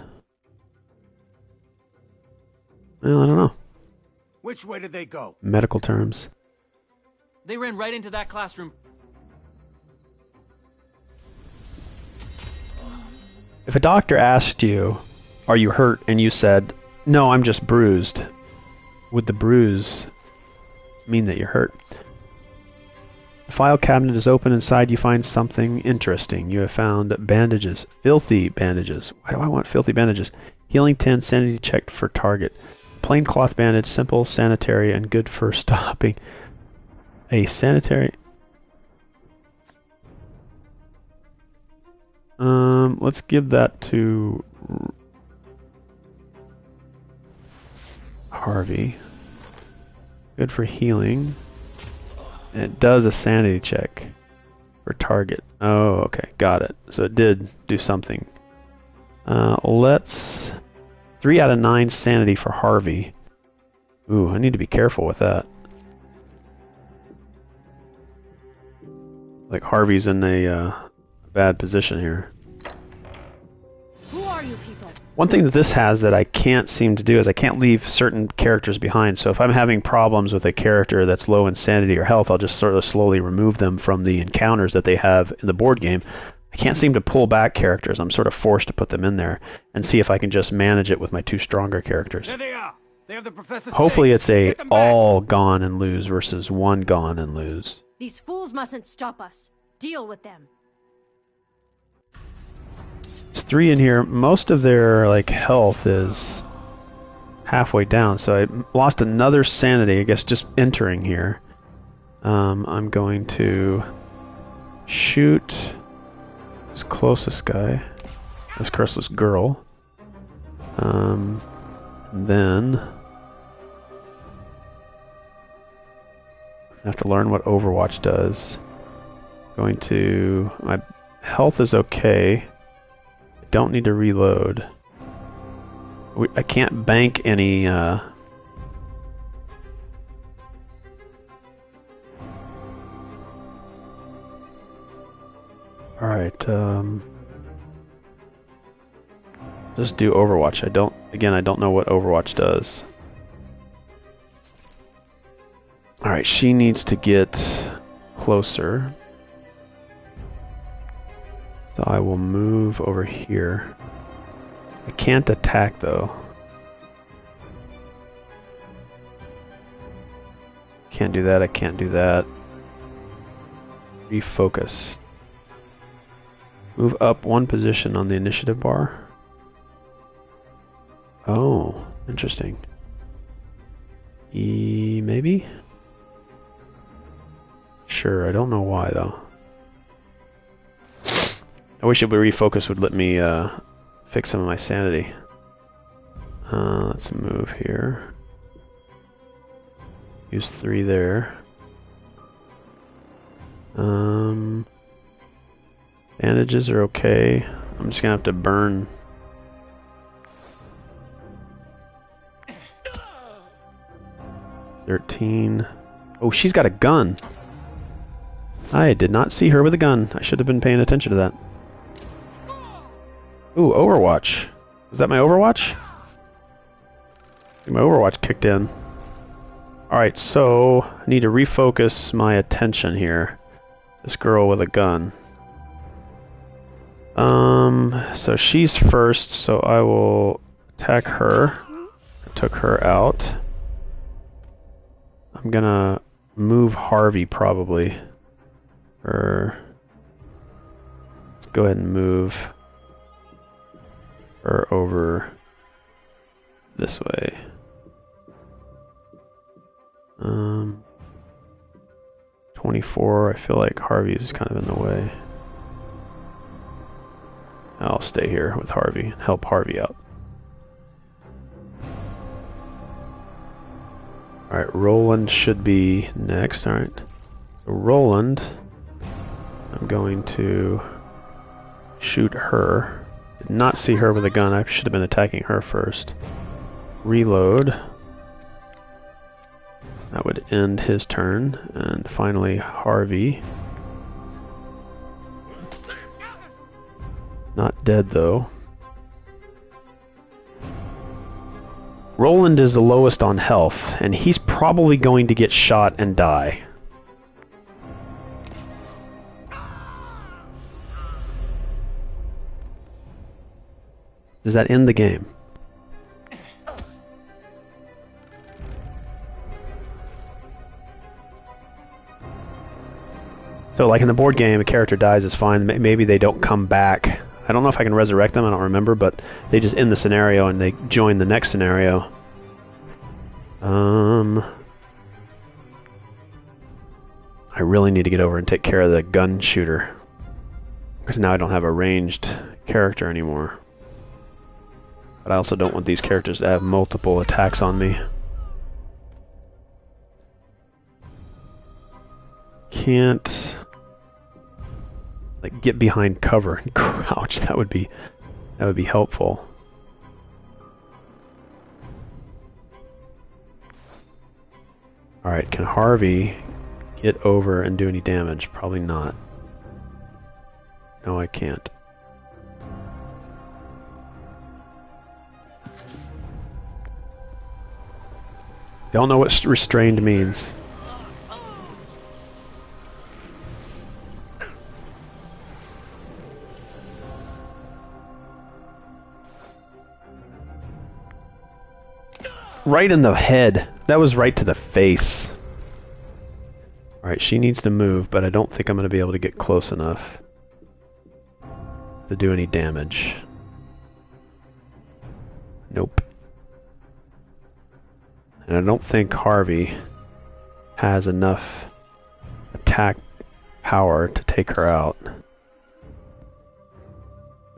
Well, I don't know. Which way did they go? Medical terms. They ran right into that classroom. If a doctor asked you, "Are you hurt?" and you said, "No, I'm just bruised," would the bruise mean that you're hurt? The file cabinet is open. Inside you find something interesting. You have found bandages. Filthy bandages. Why do I want filthy bandages? Healing 10, sanity checked for target. Plain cloth bandage, simple, sanitary, and good for stopping. A sanitary... let's give that to Harvey. Good for healing. And it does a sanity check for target. Oh, okay, got it. So it did do something. Let's... 3 out of 9 sanity for Harvey. Ooh, I need to be careful with that. Like Harvey's in a bad position here. Who are you people? One thing that this has that I can't seem to do is I can't leave certain characters behind. So if I'm having problems with a character that's low in sanity or health, I'll just sort of slowly remove them from the encounters that they have in the board game. I can't seem to pull back characters. I'm sort of forced to put them in there and see if I can just manage it with my 2 stronger characters. There they are. They have the professor's Hopefully stakes. it's a Get them back. all gone and lose versus 1 gone and lose. These fools mustn't stop us. Deal with them. There's 3 in here. Most of their health is halfway down, so I lost another sanity, I guess, just entering here. I'm going to shoot this closest guy, this curseless girl. And then I have to learn what Overwatch does. Going to... my health is okay. I don't need to reload. I can't bank any... Alright, just do Overwatch. I don't know what Overwatch does. Alright, she needs to get closer. So I will move over here. I can't attack though. Can't do that, I can't do that. Refocus. Move up 1 position on the initiative bar. Oh, interesting. Maybe? Sure, I don't know why though. I wish it would refocus would let me fix some of my sanity. Let's move here. Use 3 there. Bandages are okay. I'm just gonna have to burn. $13. Oh, she's got a gun. I did not see her with a gun. I should have been paying attention to that. Ooh, Overwatch. Is that my Overwatch? I think my Overwatch kicked in. Alright, so I need to refocus my attention here. This girl with a gun. So she's first, so I will attack her. I took her out. I'm gonna move Harvey probably. Let's go ahead and move her over this way. 24, I feel like Harvey is kind of in the way. I'll stay here with Harvey and help Harvey out. Alright, Roland should be next. Alright. So Roland, I'm going to shoot her. Did not see her with a gun. I should have been attacking her first. Reload. That would end his turn. And finally, Harvey. Not dead, though. Roland is the lowest on health, and he's probably going to get shot and die. Does that end the game? So, like in the board game, a character dies is fine. Maybe they don't come back. I don't know if I can resurrect them, I don't remember, but they just end the scenario and they join the next scenario. I really need to get over and take care of the gun shooter, because now I don't have a ranged character anymore. But I also don't want these characters to have multiple attacks on me. Can't like get behind cover and crouch. That would be helpful. Alright, can Harvey get over and do any damage? Probably not. No, I can't. Don't know what restrained means. Right in the head. That was right to the face. Alright, she needs to move, but I don't think I'm going to be able to get close enough to do any damage. Nope. And I don't think Harvey has enough attack power to take her out.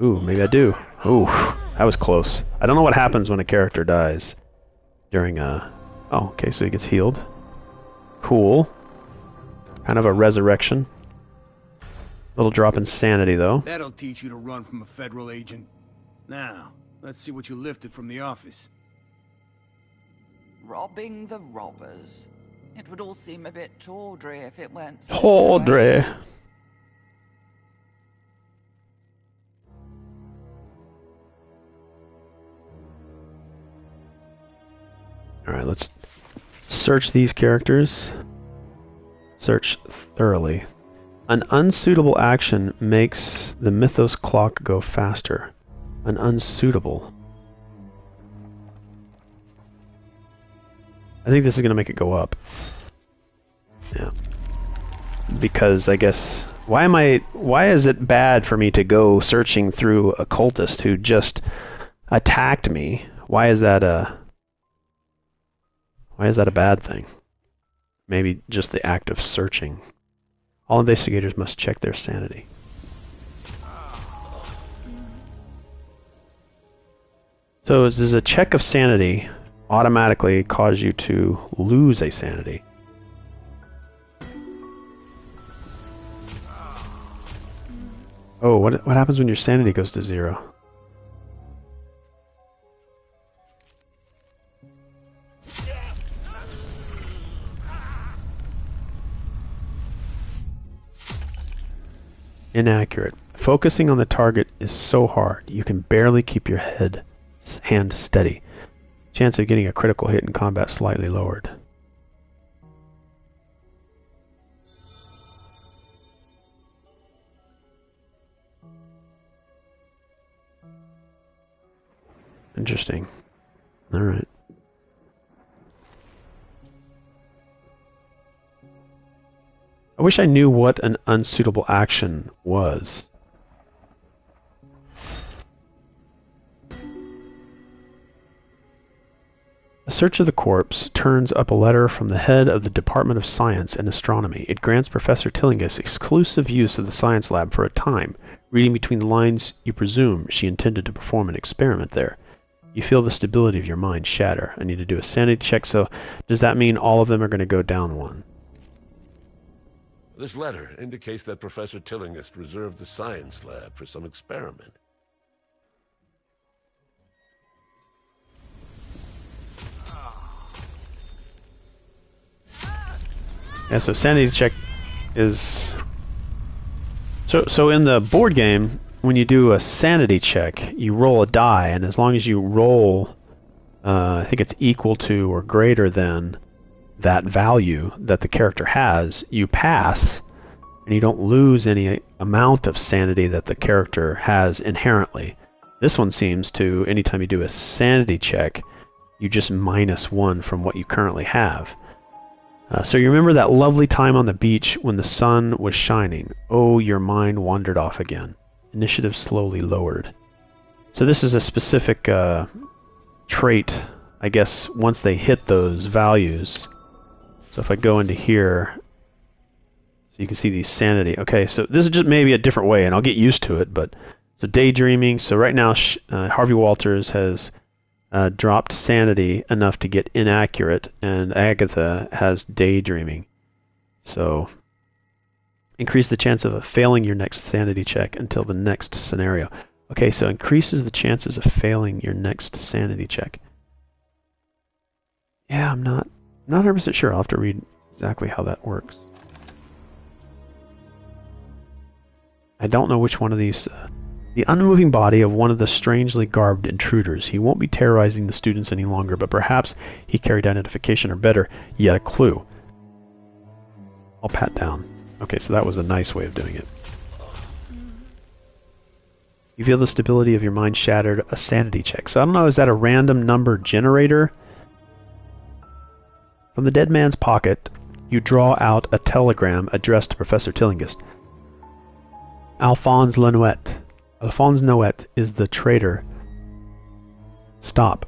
Ooh, maybe I do. Ooh, that was close. I don't know what happens when a character dies during a... Oh, okay, so he gets healed. Cool. Kind of a resurrection. Little drop in sanity, though. That'll teach you to run from a federal agent. Now, let's see what you lifted from the office. Robbing the robbers. It would all seem a bit tawdry if it weren't so Tawdry. impressive. Alright, let's search these characters. Search thoroughly. An unsuitable action makes the Mythos clock go faster. An unsuitable. I think this is going to make it go up. Yeah. Because I guess... Why is it bad for me to go searching through a cultist who just attacked me? Why is that a bad thing? Maybe just the act of searching. All investigators must check their sanity. So does a check of sanity automatically cause you to lose a sanity? Oh, what happens when your sanity goes to 0? Inaccurate. Focusing on the target is so hard, you can barely keep your hand steady. Chance of getting a critical hit in combat slightly lowered. Interesting. Alright. I wish I knew what an unsuitable action was. A search of the corpse turns up a letter from the head of the Department of Science and Astronomy. It grants Professor Tillinghast exclusive use of the science lab for a time. Reading between the lines, you presume she intended to perform an experiment there. You feel the stability of your mind shatter. I need to do a sanity check, so does that mean all of them are going to go down one? This letter indicates that Professor Tillinghast reserved the science lab for some experiment. Yeah, so sanity check is... So in the board game, when you do a sanity check, you roll a die, and as long as you roll, I think it's equal to or greater than that value that the character has, you pass, and you don't lose any amount of sanity that the character has inherently. This one seems to, anytime you do a sanity check, you just -1 from what you currently have. So you remember that lovely time on the beach when the sun was shining. Oh, your mind wandered off again. Initiative slowly lowered. So this is a specific trait, I guess, once they hit those values. So if I go into here, so you can see the sanity. Okay, so this is just maybe a different way, and I'll get used to it. But so daydreaming. So right now, Harvey Walters has dropped sanity enough to get inaccurate, and Agatha has daydreaming. So increase the chance of failing your next sanity check until the next scenario. Okay, so increases the chances of failing your next sanity check. Yeah, I'm not 100% sure. I'll have to read exactly how that works. I don't know which one of these... the unmoving body of one of the strangely garbed intruders. He won't be terrorizing the students any longer, but perhaps he carried identification, or better, yet a clue. I'll pat down. Okay, so that was a nice way of doing it. You feel the stability of your mind shattered, a sanity check. So I don't know, is that a random number generator? From the dead man's pocket, you draw out a telegram addressed to Professor Tillinghast. Alphonse Lanouette. Alphonse Noet is the traitor. Stop.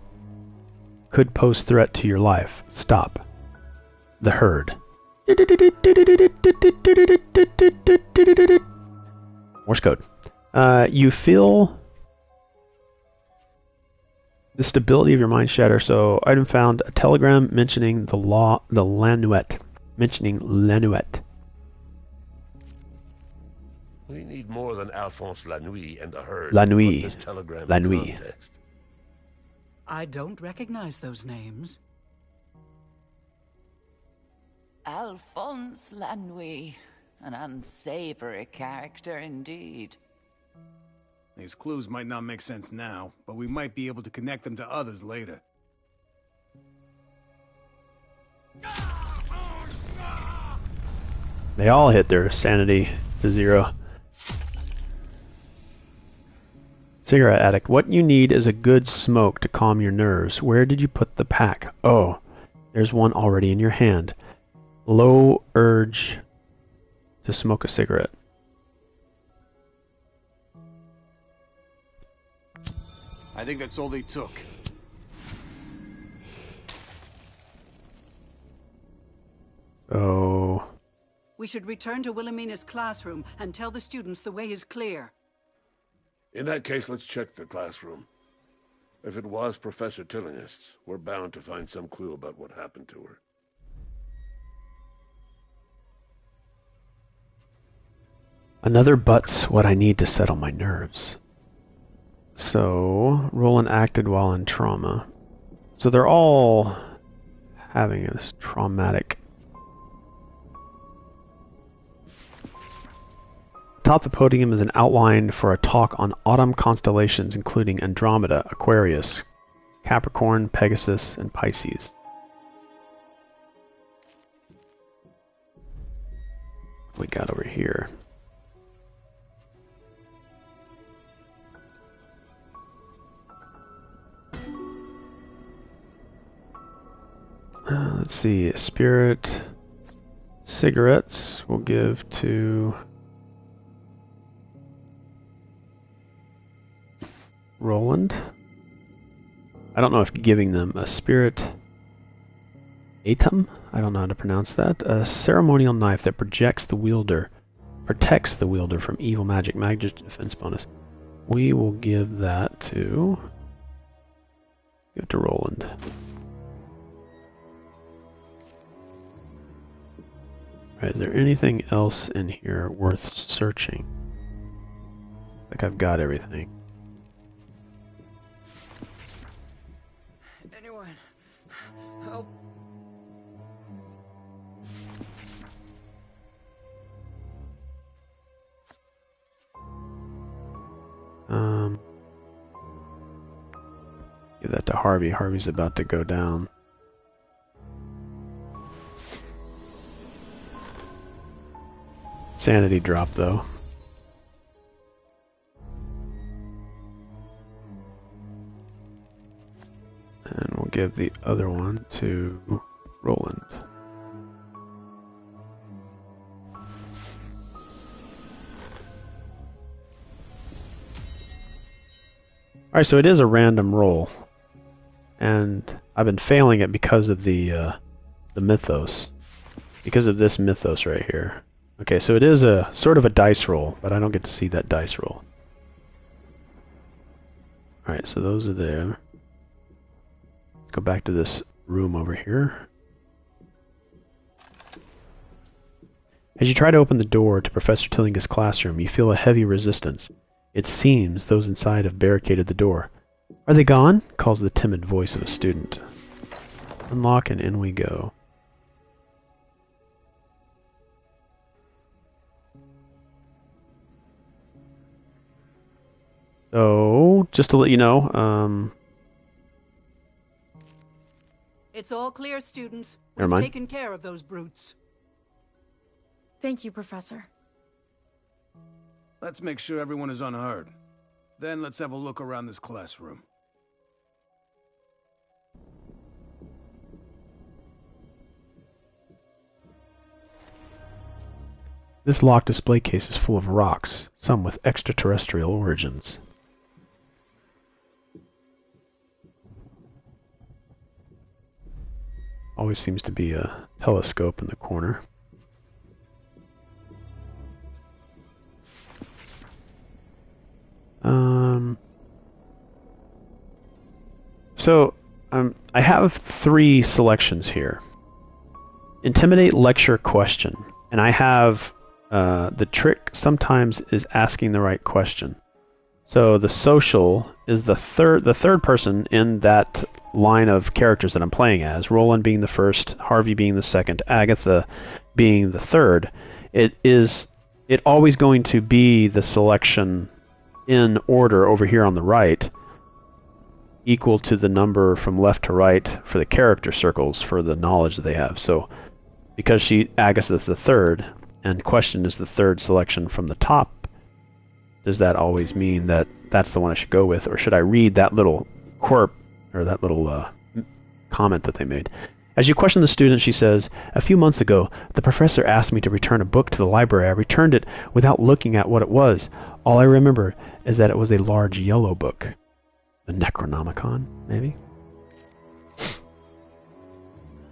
Could pose threat to your life. Stop. The herd. Morse code. You feel the stability of your mind shatter. So, item found, a telegram mentioning the Lanouette. Mentioning Lanouette. We need more than Alphonse Lanouille and the herd. Lanouille. To put this telegram Lanouille. in context. I don't recognize those names. Alphonse Lanouille, an unsavory character indeed. These clues might not make sense now, but we might be able to connect them to others later. They all hit their sanity to 0. Cigarette addict. What you need is a good smoke to calm your nerves. Where did you put the pack? Oh, there's one already in your hand. Low urge to smoke a cigarette. I think that's all they took. Oh. We should return to Wilhelmina's classroom and tell the students the way is clear. In that case, let's check the classroom. If it was Professor Tillinghast's, we're bound to find some clue about what happened to her. Another but's what I need to settle my nerves. So, Roland acted while in trauma. So they're all having this traumatic... Atop the podium is an outline for a talk on autumn constellations, including Andromeda, Aquarius, Capricorn, Pegasus, and Pisces. What we got over here? Let's see, Spirit cigarettes we'll give to Roland. I don't know if giving them a Spirit Atom, I don't know how to pronounce that, a ceremonial knife that projects the wielder Protects the wielder from evil magic defense bonus. We will give that to... Give it to Roland. Alright, is there anything else in here worth searching? I think I've got everything. Anyone, help. Give that to Harvey. Harvey's about to go down. Sanity drop, though. And we'll give the other one to Roland. Alright, so it is a random roll. And I've been failing it because of the mythos. Because of this mythos right here. Okay, so it is a sort of a dice roll, but I don't get to see that dice roll. Alright, so those are there. Let's go back to this room over here. As you try to open the door to Professor Tillinghast's classroom, you feel a heavy resistance. It seems those inside have barricaded the door. "Are they gone?" calls the timid voice of a student. Unlock and in we go. So, just to let you know, It's all clear, students. Never We've mind. taken care of those brutes. Thank you, Professor. Let's make sure everyone is unhurt. Then let's have a look around this classroom. this locked display case is full of rocks, some with extraterrestrial origins. Always seems to be a telescope in the corner. I have 3 selections here. Intimidate, lecture, question. And I have the trick sometimes is asking the right question. So the social is the third person in that line of characters that I'm playing as. Roland being the first, Harvey being the second, Agatha being the third. It always going to be the selection in order over here on the right, equal to the number from left to right for the character circles for the knowledge that they have. So because Agatha is the third and question is the third selection from the top, does that always mean that that's the one I should go with, or should I read that little that little comment that they made? As you question the student, she says, "A few months ago, the professor asked me to return a book to the library. I returned it without looking at what it was. All I remember is that it was a large yellow book." The Necronomicon, maybe?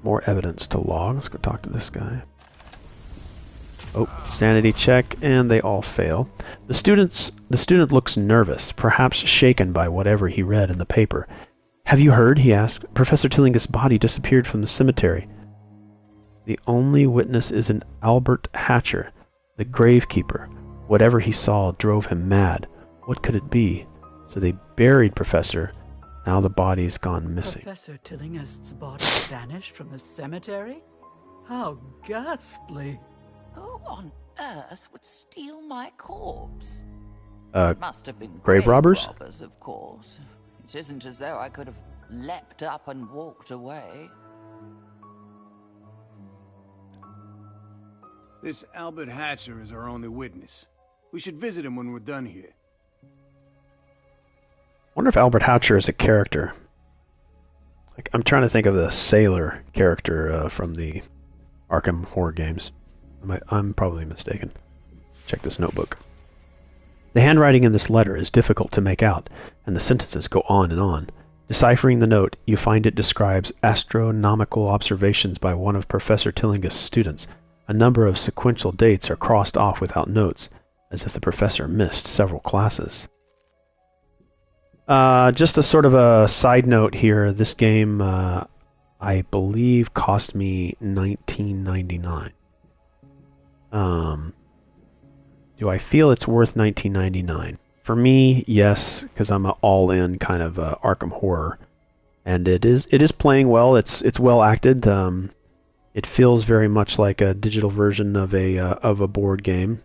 More evidence to log. Let's go talk to this guy. Oh, sanity check, and they all fail. The student looks nervous, perhaps shaken by whatever he read in the paper. "Have you heard?" he asked. "Professor Tillinghast's body disappeared from the cemetery. The only witness is an Albert Hatcher, the gravekeeper. Whatever he saw drove him mad. What could it be? So they buried Professor. Now the body's gone missing." Professor Tillinghast's body vanished from the cemetery? How ghastly. Who on earth would steal my corpse? Uh, Must have been grave robbers? of course. It isn't as though I could have leapt up and walked away. This Albert Hatcher is our only witness. We should visit him when we're done here. I wonder if Albert Hatcher is a character. Like, I'm trying to think of the sailor character from the Arkham horror games. I'm probably mistaken. Check this notebook. The handwriting in this letter is difficult to make out, and the sentences go on and on. Deciphering the note, you find it describes astronomical observations by one of Professor Tillinghast's students. A number of sequential dates are crossed off without notes, as if the professor missed several classes. Just a sort of a side note here. This game, I believe, cost me $19.99. Do I feel it's worth $19.99? For me, yes, because I'm an all-in kind of Arkham horror, and it is playing well. It's well acted. It feels very much like a digital version of a board game.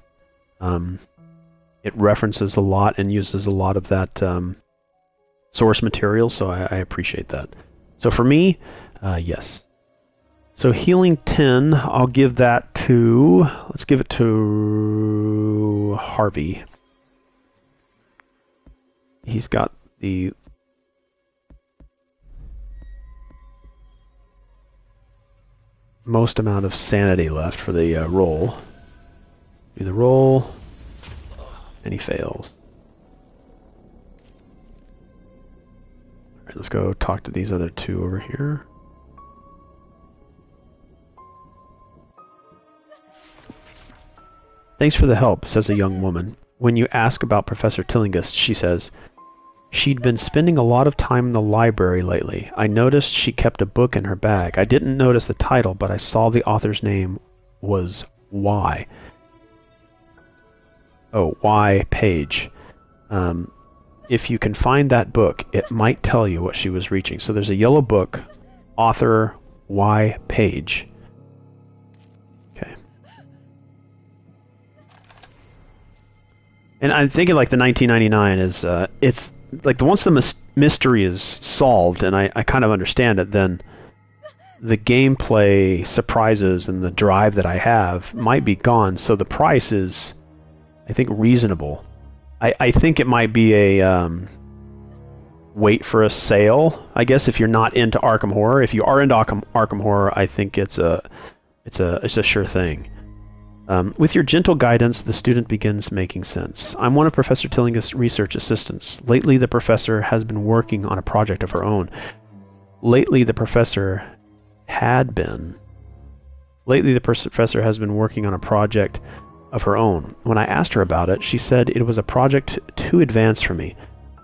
It references a lot and uses a lot of that source material, so I appreciate that. So for me, yes. So healing 10, I'll give that to... Let's give it to Harvey. He's got the... most amount of sanity left for the roll. Do the roll, and he fails. Alright, let's go talk to these other two over here. Thanks for the help, says a young woman. When you ask about Professor Tillinghast, she says, she'd been spending a lot of time in the library lately. I noticed she kept a book in her bag. I didn't notice the title, but I saw the author's name was Y. Oh, Y. Page. If you can find that book, it might tell you what she was reaching. So there's a yellow book, author Y. Page. Okay. And I'm thinking like the 1999 is, it's like once the mystery is solved and I kind of understand it, then the gameplay surprises and the drive that I have might be gone. So the price is, I think, reasonable. I think it might be a wait for a sale, I guess, if you're not into Arkham Horror. If you are into Arkham Horror, I think it's a sure thing. With your gentle guidance, the student begins making sense. I'm one of Professor Tillinghast's research assistants. Lately, the professor has been working on a project of her own. Lately, the professor has been working on a project of her own. When I asked her about it, she said it was a project too advanced for me.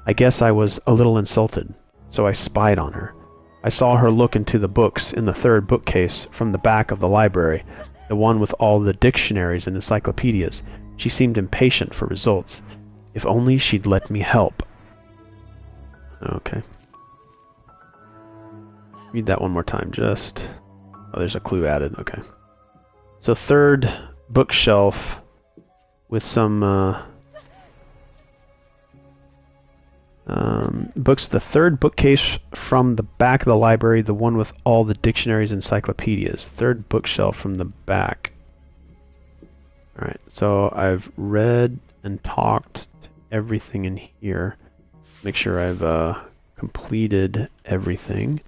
I guess I was a little insulted, so I spied on her. I saw her look into the books in the third bookcase from the back of the library, the one with all the dictionaries and encyclopedias. She seemed impatient for results. If only she'd let me help. Okay. Read that one more time, just... Oh, there's a clue added, okay. So third bookshelf with some books. The third bookcase from the back of the library, the one with all the dictionaries and encyclopedias. Third bookshelf from the back. Alright, so I've read and talked to everything in here. Make sure I've completed everything.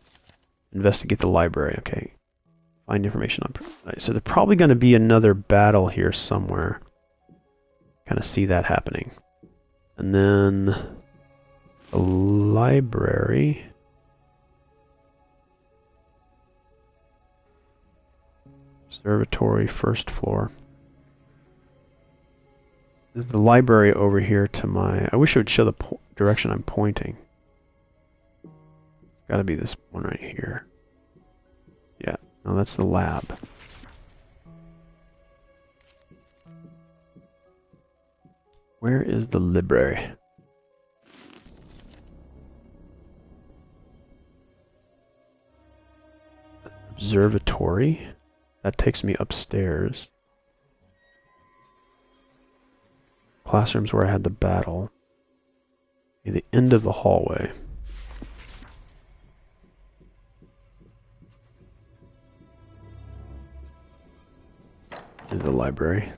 Investigate the library, okay. Find information on... Right, so there's probably going to be another battle here somewhere. Kind of see that happening. And then... the library... Observatory, first floor. This is the library over here to my... I wish it would show the direction I'm pointing. It's got to be this one right here. Yeah. No, that's the lab. Where is the library? Observatory? That takes me upstairs. Classrooms where I had the battle. The end of the hallway. In the library.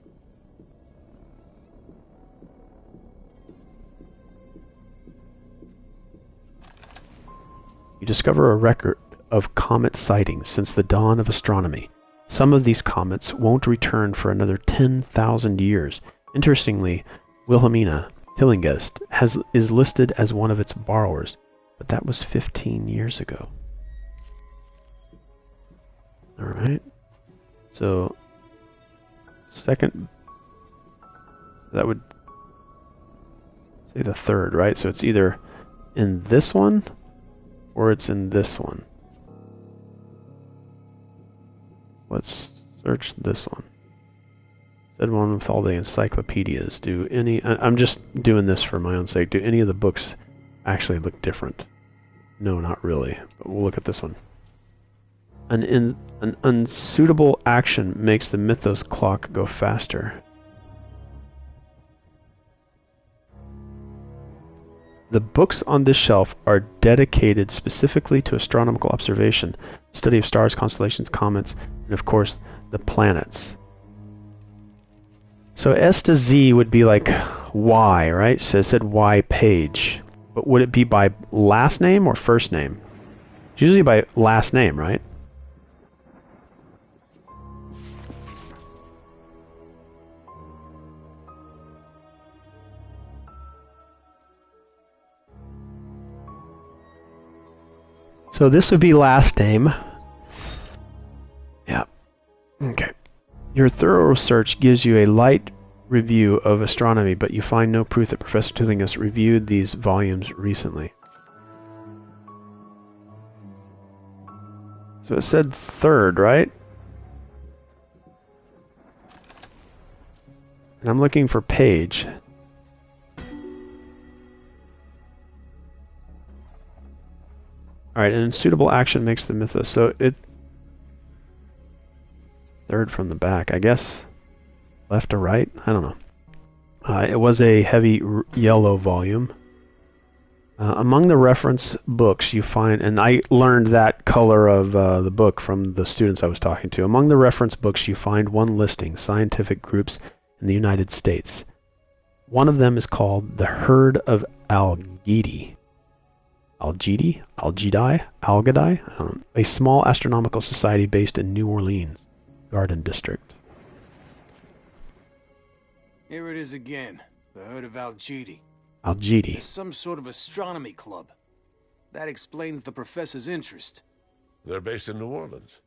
You discover a record of comet sightings since the dawn of astronomy. Some of these comets won't return for another 10,000 years. Interestingly, Wilhelmina Tillinghast is listed as one of its borrowers, but that was 15 years ago. Alright. So... second. That would say the third, right? So it's either in this one or it's in this one. Let's search this one. Said one with all the encyclopedias. Do any... I'm just doing this for my own sake. Do any of the books actually look different? No, not really. But we'll look at this one. An unsuitable action makes the Mythos clock go faster. The books on this shelf are dedicated specifically to astronomical observation, study of stars, constellations, comets, and of course, the planets. So S to Z would be like Y, right? So it said Y page. But would it be by last name or first name? It's usually by last name, right? So this would be last name. Yeah. Okay. Your thorough search gives you a light review of astronomy, but you find no proof that Professor Tillinghast reviewed these volumes recently. So it said third, right? And I'm looking for page. Alright, an unsuitable action makes the Mythos. So it... Third from the back, I guess. Left to right? I don't know. It was a heavy yellow volume. Among the reference books you find... And I learned that color of the book from the students I was talking to. Among the reference books you find one listing, scientific groups in the United States. One of them is called The Herd of Algidi. Algadi, a small astronomical society based in New Orleans, Garden District. Here it is again, the Herd of Algidi. Algidi. There's some sort of astronomy club. That explains the professor's interest. They're based in New Orleans.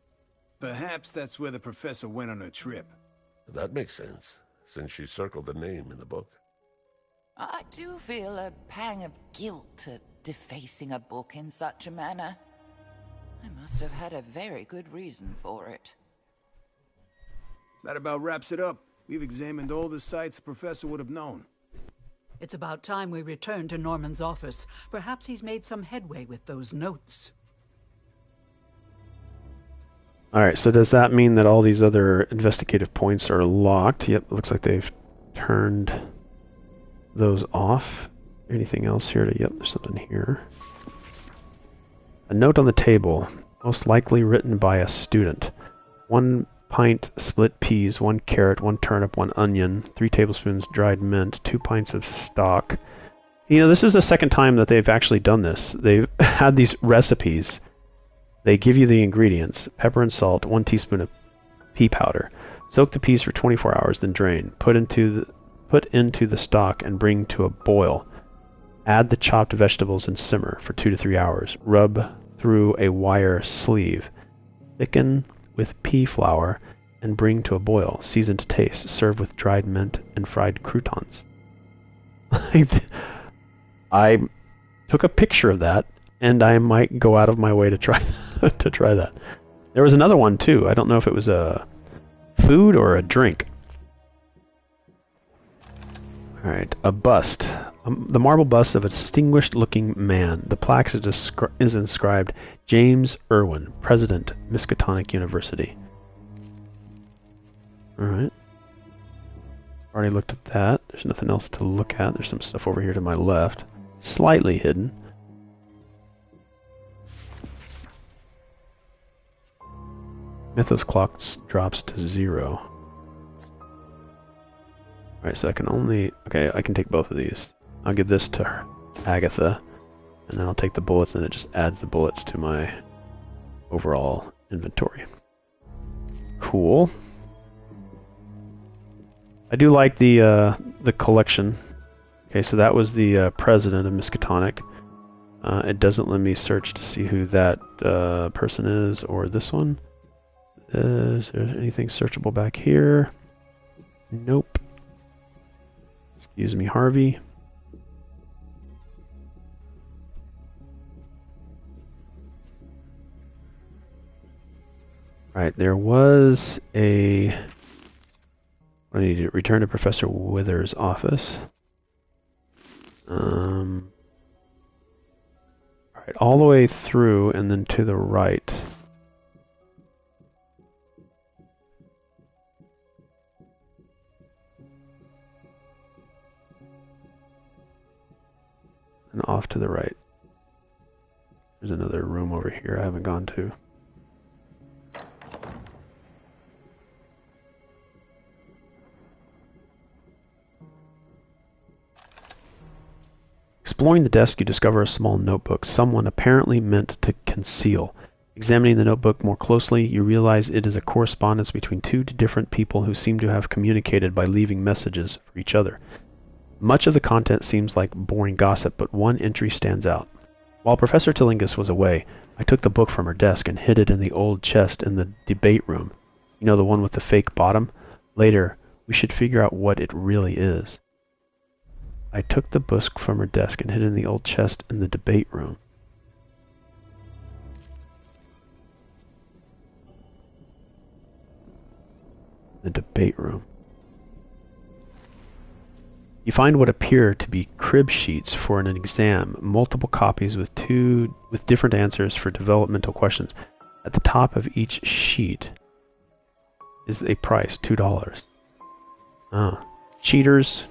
Perhaps that's where the professor went on her trip. That makes sense, since she circled the name in the book. I do feel a pang of guilt at defacing a book in such a manner. I must have had a very good reason for it. That about wraps it up. We've examined all the sites the professor would have known. It's about time we return to Norman's office. Perhaps he's made some headway with those notes. Alright, so does that mean that all these other investigative points are locked? Yep, looks like they've turned those off. Anything else here? Yep, there's something here. A note on the table, most likely written by a student. 1 pint split peas, 1 carrot, 1 turnip, 1 onion, 3 tablespoons dried mint, 2 pints of stock. You know, this is the second time that they've actually done this. They've had these recipes. They give you the ingredients: pepper and salt, 1 teaspoon of pea powder. Soak the peas for 24 hours, then drain. Put into the stock and bring to a boil. Add the chopped vegetables and simmer for 2 to 3 hours. Rub through a wire sleeve. Thicken with pea flour and bring to a boil. Season to taste. Serve with dried mint and fried croutons. I took a picture of that, and I might go out of my way to try to try that. There was another one too. I don't know if it was a food or a drink. Alright, a bust. The marble bust of a distinguished-looking man. The plaque is inscribed, James Irwin, President, Miskatonic University. Alright. Already looked at that. There's nothing else to look at. There's some stuff over here to my left. Slightly hidden. Mythos clock drops to 0. Alright, so I can only... Okay, I can take both of these. I'll give this to Agatha, and then I'll take the bullets, and it just adds the bullets to my overall inventory. Cool. I do like the collection. Okay, so that was the president of Miskatonic. It doesn't let me search to see who that person is, or this one. Is there anything searchable back here? Nope. Excuse me, Harvey. Right, there was a... I need to return to Professor Withers' office. Alright, all the way through and then to the right. And off to the right. There's another room over here I haven't gone to. Exploring the desk, you discover a small notebook someone apparently meant to conceal. Examining the notebook more closely, you realize it is a correspondence between two different people who seem to have communicated by leaving messages for each other. Much of the content seems like boring gossip, but one entry stands out. While Professor Tillinghast was away, I took the book from her desk and hid it in the old chest in the debate room. You know, the one with the fake bottom? Later, we should figure out what it really is. I took the book from her desk and hid it in the old chest in the debate room. The debate room. You find what appear to be crib sheets for an exam, multiple copies with different answers for developmental questions. At the top of each sheet is a price, $2. Ah, cheaters.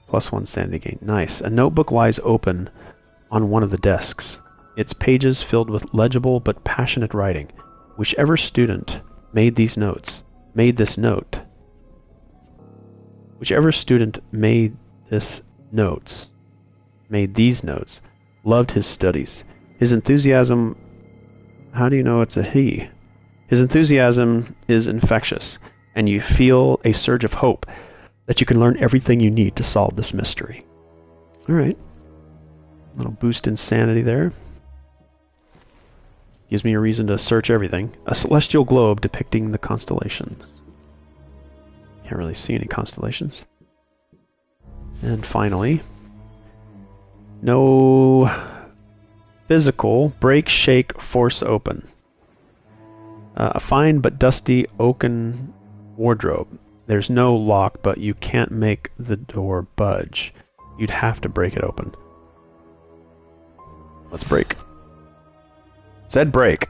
+1 sanity gain. Nice. A notebook lies open on one of the desks, its pages filled with legible but passionate writing. Whichever student made these notes, made this note. Whichever student made these notes, loved his studies. His enthusiasm, how do you know it's a he? His enthusiasm is infectious, and you feel a surge of hope that you can learn everything you need to solve this mystery. Alright. A little boost in sanity there. Gives me a reason to search everything. A celestial globe depicting the constellations. Can't really see any constellations. And finally, no physical break, shake, force open. A fine but dusty oaken wardrobe. There's no lock, but you can't make the door budge. You'd have to break it open. Let's break. Said break.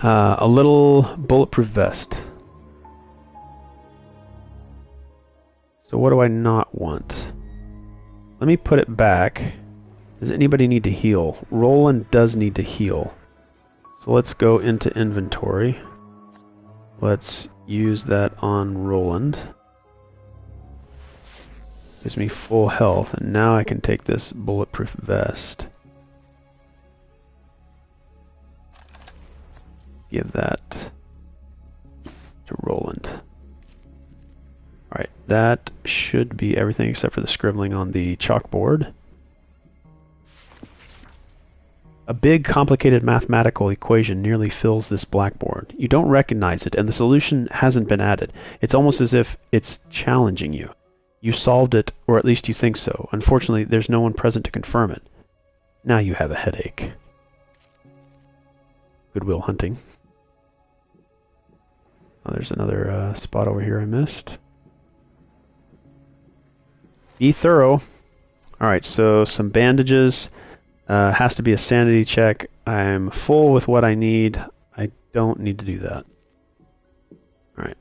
A little bulletproof vest. So what do I not want? Let me put it back. Does anybody need to heal? Roland does need to heal. So let's go into inventory. Let's use that on Roland. Gives me full health, and now I can take this bulletproof vest. Give that to Roland. Alright, that should be everything except for the scribbling on the chalkboard. A big, complicated mathematical equation nearly fills this blackboard. You don't recognize it, and the solution hasn't been added. It's almost as if it's challenging you. You solved it, or at least you think so. Unfortunately, there's no one present to confirm it. Now you have a headache. Goodwill Hunting. Oh, there's another spot over here I missed. Be thorough. Alright, so some bandages. Has to be a sanity check. I'm full with what I need. I don't need to do that. Alright.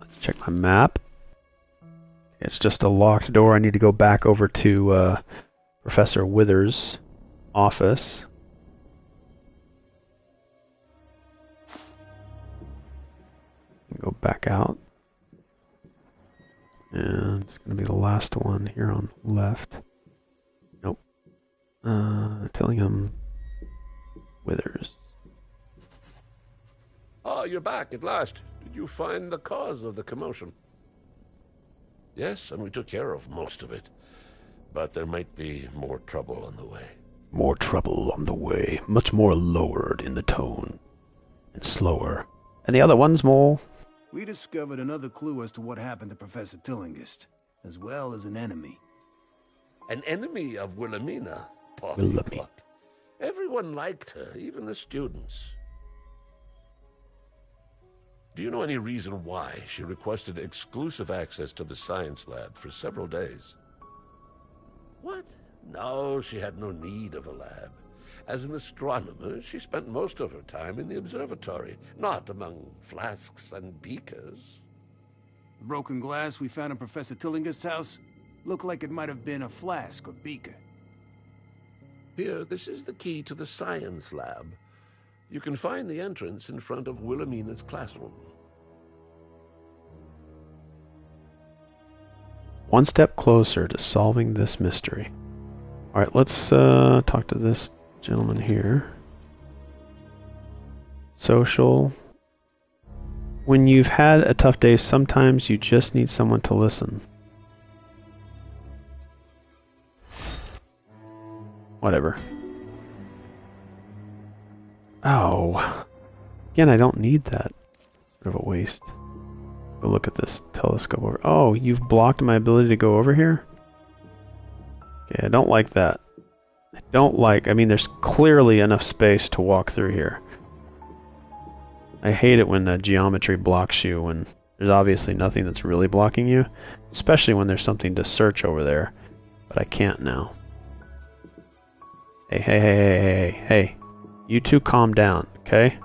Let's check my map. It's just a locked door. I need to go back over to Professor Withers' office. Go back out. And it's going to be the last one here on the left. Nope. Tillingham Withers. Ah, you're back at last. Did you find the cause of the commotion? Yes, and we took care of most of it. But there might be more trouble on the way. More trouble on the way, much more lowered in the tone, and slower. And the other one's more... We discovered another clue as to what happened to Professor Tillinghast, as well as an enemy. An enemy of Wilhelmina? Wilhelmina. Poppycock. Everyone liked her, even the students. Do you know any reason why she requested exclusive access to the science lab for several days? What? No, she had no need of a lab. As an astronomer, she spent most of her time in the observatory, not among flasks and beakers. The broken glass we found in Professor Tillinghast's house looked like it might have been a flask or beaker. Here, this is the key to the science lab. You can find the entrance in front of Wilhelmina's classroom. One step closer to solving this mystery. Alright, let's talk to this gentleman here. Social. When you've had a tough day, sometimes you just need someone to listen. Whatever. Oh. Again, I don't need that. Sort of a waste. Go look at this telescope over. Oh, you've blocked my ability to go over here? Okay, I don't like that. I mean, there's clearly enough space to walk through here. I hate it when geometry blocks you when there's obviously nothing that's really blocking you. Especially when there's something to search over there. But I can't now. Hey. You two calm down, okay?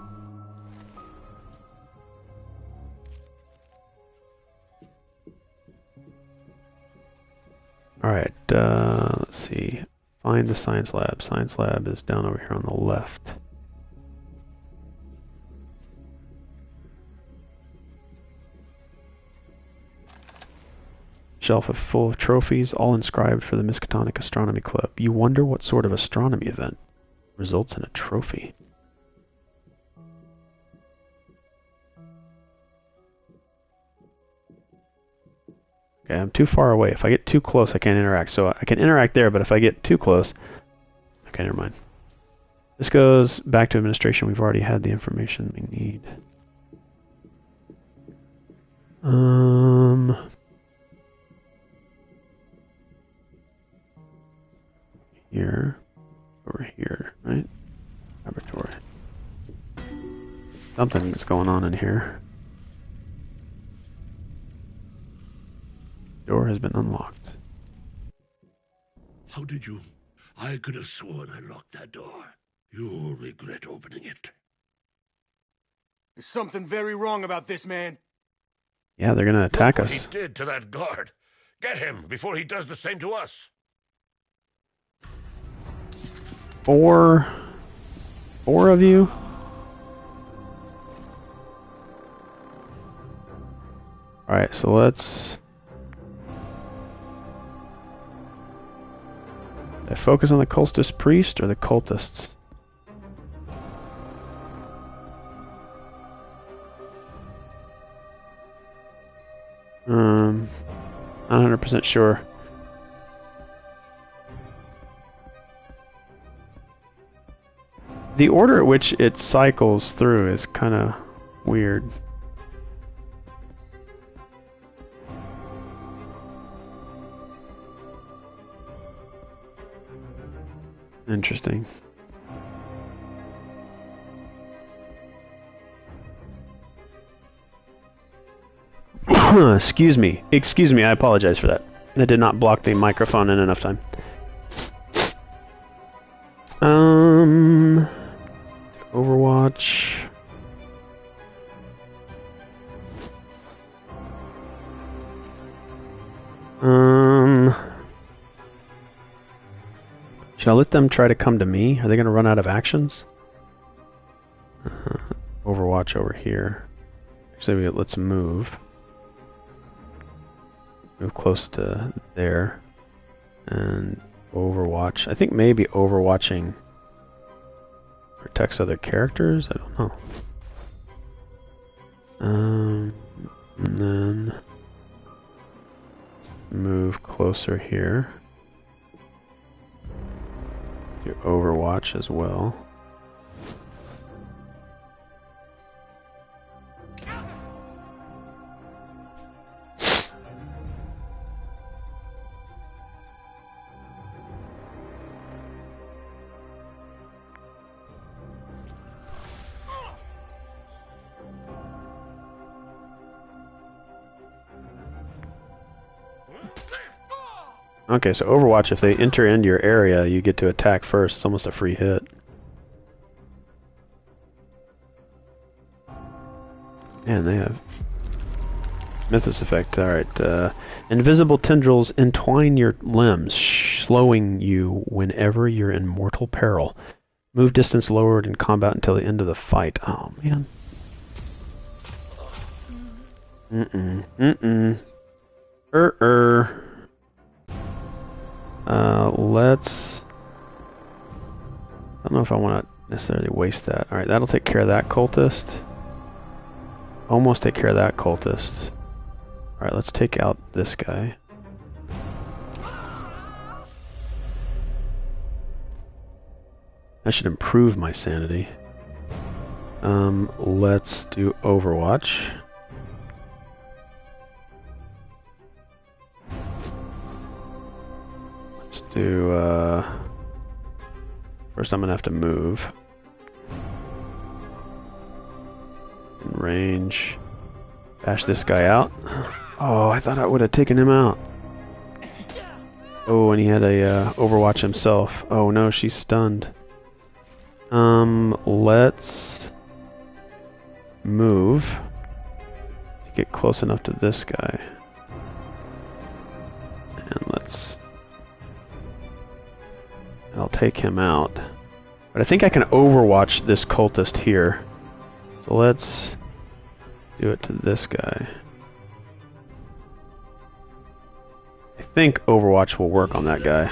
Alright, let's see. Find the science lab. Science lab is down over here on the left. Shelf full of trophies, all inscribed for the Miskatonic Astronomy Club. You wonder what sort of astronomy event results in a trophy. Okay, I'm too far away. If I get too close, I can't interact. So I can interact there, but if I get too close... Okay, never mind. This goes back to administration. We've already had the information we need. Here. Over here, right? Laboratory. Something's going on in here. Door has been unlocked. How did you? I could have sworn I locked that door. You'll regret opening it. There's something very wrong about this man. Yeah, they're gonna attack Look us. what he did to that guard. Get him before he does the same to us. Four of you? Alright, so let's... Did I focus on the cultist priest or the cultists? Not 100% sure. The order at which it cycles through is kind of weird. Interesting. Excuse me, I apologize for that. I did not block the microphone in enough time. Overwatch. Should I let them try to come to me? Are they going to run out of actions? Overwatch over here. Actually, let's move. Move close to there. And Overwatch. I think maybe Overwatching protects other characters? I don't know. And then move closer here. Do Overwatch as well. Okay, so Overwatch, if they enter into your area, you get to attack first. It's almost a free hit. Man, they have Mythos effect. Alright, invisible tendrils entwine your limbs, slowing you whenever you're in mortal peril. Move distance lowered in combat until the end of the fight. Oh, man. Let's... I don't know if I want to necessarily waste that. Alright, that'll take care of that cultist. Almost take care of that cultist. Alright, let's take out this guy. That should improve my sanity. Let's do Overwatch. Let's do, first I'm gonna have to move. In range. Bash this guy out. Oh, I thought I would have taken him out. Oh, and he had a Overwatch himself. Oh no, she's stunned. Let's move to get close enough to this guy. And I'll take him out. But I think I can Overwatch this cultist here. So let's do it to this guy. I think Overwatch will work on that guy.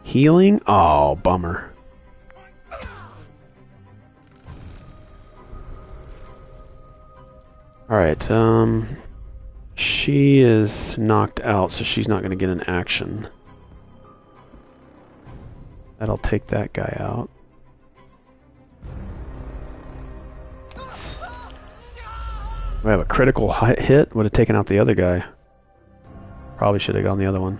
Healing? Oh, bummer. Alright, she is knocked out, so she's not going to get an action. That'll take that guy out. We have a critical hit. Would have taken out the other guy. Probably should have gone the other one.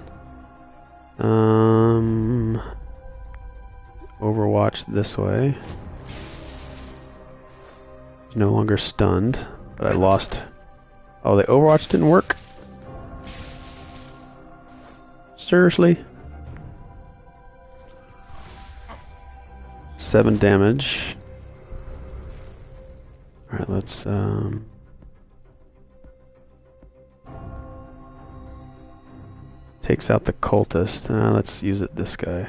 Overwatch this way. He's no longer stunned, but I lost. Oh, the Overwatch didn't work? Seriously? 7 damage. Alright, let's takes out the cultist. Let's use it this guy.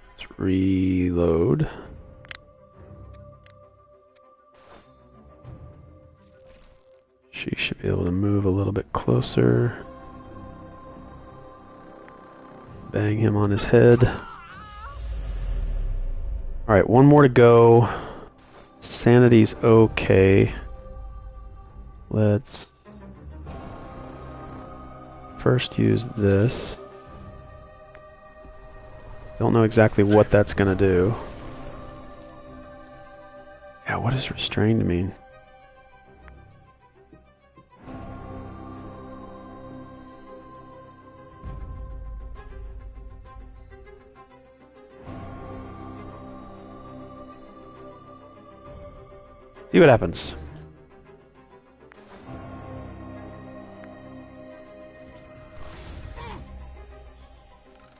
Let's reload. She should be able to move a little bit closer. Bang him on his head. Alright, one more to go. Sanity's okay. Let's first use this. Don't know exactly what that's gonna do. Yeah, what does restrained mean? See what happens.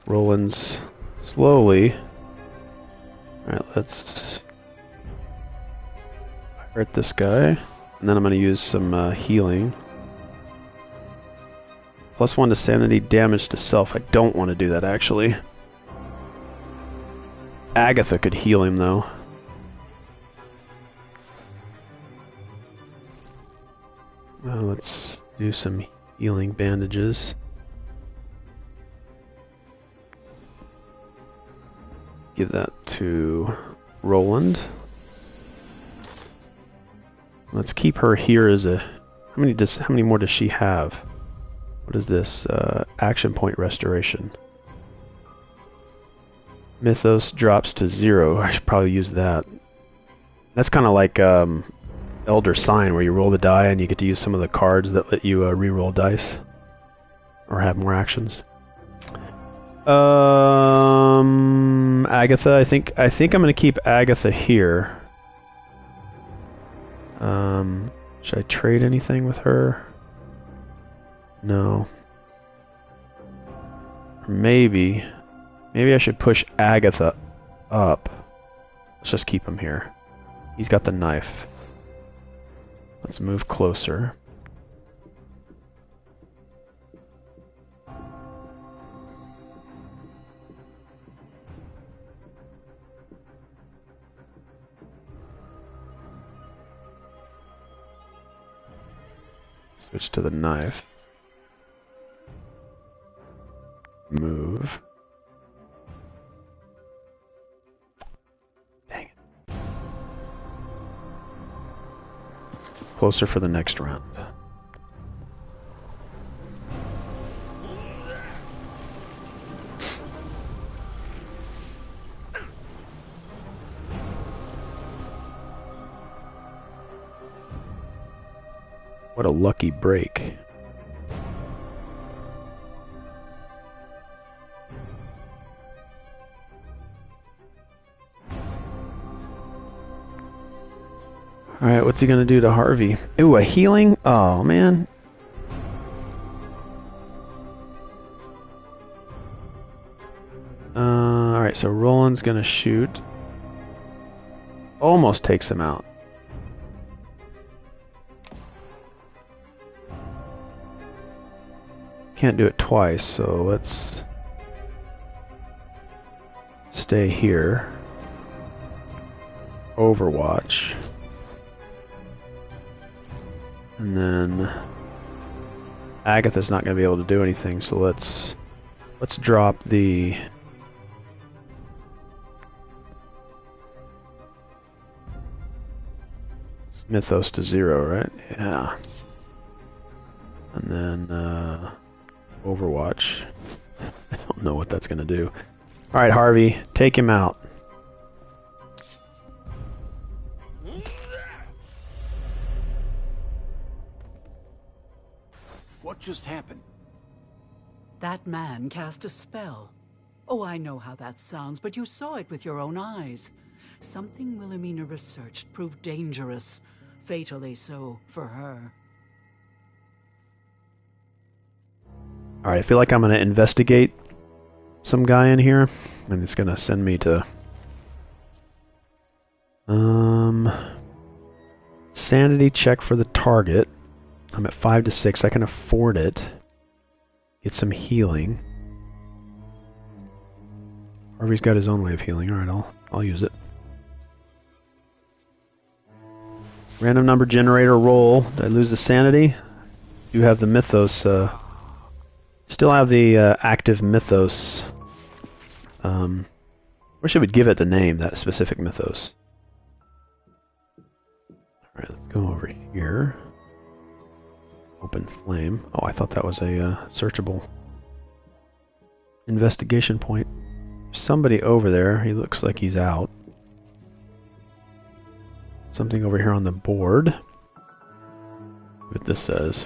Roland's slowly. Alright, let's hurt this guy. And then I'm going to use some healing. +1 to sanity, damage to self. I don't want to do that, actually. Agatha could heal him, though. Let's do some healing bandages. Give that to Roland. Let's keep her here as a... How many more does she have? What is this? Action point restoration. Mythos drops to 0. I should probably use that. That's kind of like Elder Sign, where you roll the die and you get to use some of the cards that let you re-roll dice. Or have more actions. Agatha, I think I'm going to keep Agatha here. Should I trade anything with her? No. Maybe I should push Agatha up. Let's just keep him here. He's got the knife. Let's move closer. Switch to the knife. Move. Dang it. Closer for the next round. What a lucky break. Alright, what's he gonna do to Harvey? Ooh, a healing? Oh, man. Alright, so Roland's gonna shoot. Almost takes him out. Can't do it twice, so let's stay here. Overwatch. And then Agatha's not going to be able to do anything, so let's drop the Mythos to 0, right? Yeah. And then Overwatch. I don't know what that's going to do. Alright, Harvey, take him out. What just happened? That man cast a spell. Oh, I know how that sounds, but you saw it with your own eyes. Something Wilhelmina researched proved dangerous. Fatally so for her. Alright, I feel like I'm going to investigate some guy in here, and it's going to send me to sanity check for the target. I'm at 5 to 6. I can afford it. Get some healing. Harvey's got his own way of healing. Alright, I'll use it. Random number generator roll. Did I lose the sanity? You have the Mythos. Still have the active Mythos. Wish I would give it the name, that specific Mythos. Alright, let's go over here. Open flame. Oh, I thought that was a searchable investigation point. Somebody over there. He looks like he's out. Something over here on the board. What this says.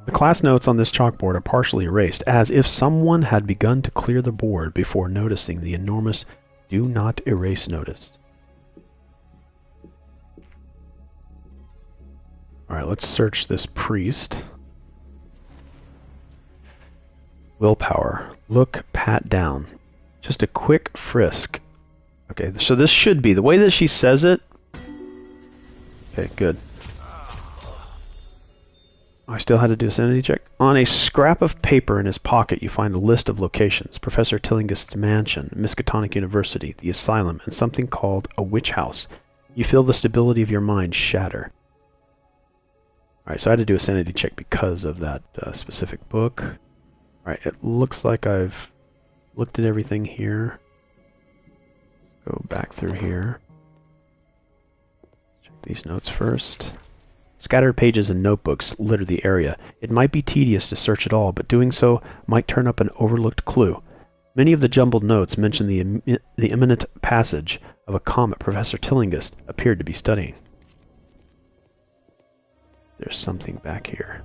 The class notes on this chalkboard are partially erased, as if someone had begun to clear the board before noticing the enormous "Do Not Erase" notice. Alright, let's search this priest. Willpower. Look, pat down. Just a quick frisk. Okay, so this should be, the way that she says it... Okay, good. I still had to do a sanity check. On a scrap of paper in his pocket, you find a list of locations. Professor Tillingist's mansion, Miskatonic University, the asylum, and something called a witch house. You feel the stability of your mind shatter. Alright, so I had to do a sanity check because of that specific book. Alright, it looks like I've looked at everything here. Go back through here. Check These notes first. Scattered pages and notebooks litter the area. It might be tedious to search it all, but doing so might turn up an overlooked clue. Many of the jumbled notes mention the imminent passage of a comet Professor Tillinghast appeared to be studying. There's something back here.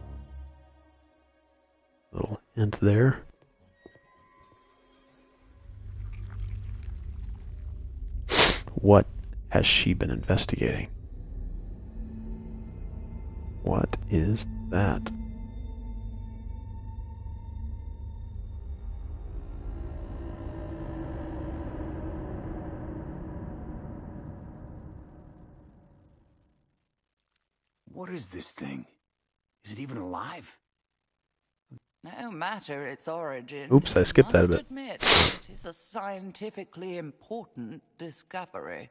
Little hint there. What has she been investigating? What is that? What is this thing? Is it even alive? No matter its origin, Oops, I skipped that a bit. Admit, it is a scientifically important discovery.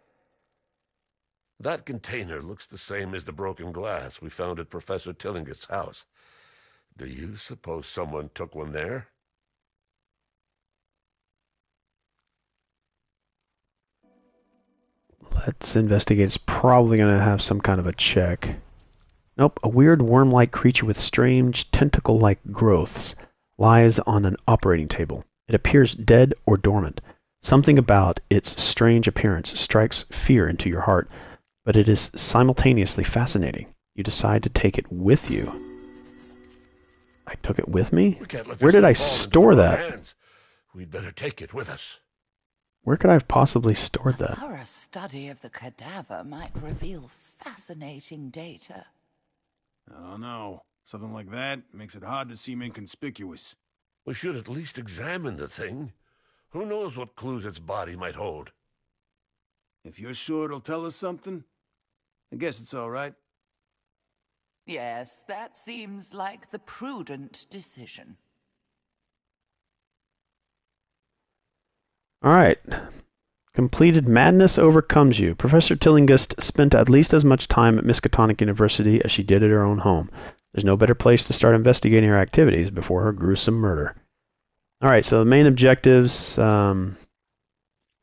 That container looks the same as the broken glass we found at Professor Tillinghast's house. Do you suppose someone took one there? Let's investigate. It's probably going to have some kind of a check. Nope, a weird worm-like creature with strange tentacle-like growths lies on an operating table. It appears dead or dormant. Something about its strange appearance strikes fear into your heart, but it is simultaneously fascinating. You decide to take it with you. I took it with me? Where did I store that? We'd better take it with us. Where could I have possibly stored that? A thorough study of the cadaver might reveal fascinating data. I don't know. Something like that makes it hard to seem inconspicuous. We should at least examine the thing. Who knows what clues its body might hold? If you're sure it'll tell us something, I guess it's all right. Yes, that seems like the prudent decision. Alright. Completed Madness Overcomes You. Professor Tillinghast spent at least as much time at Miskatonic University as she did at her own home. There's no better place to start investigating her activities before her gruesome murder. Alright, so the main objectives.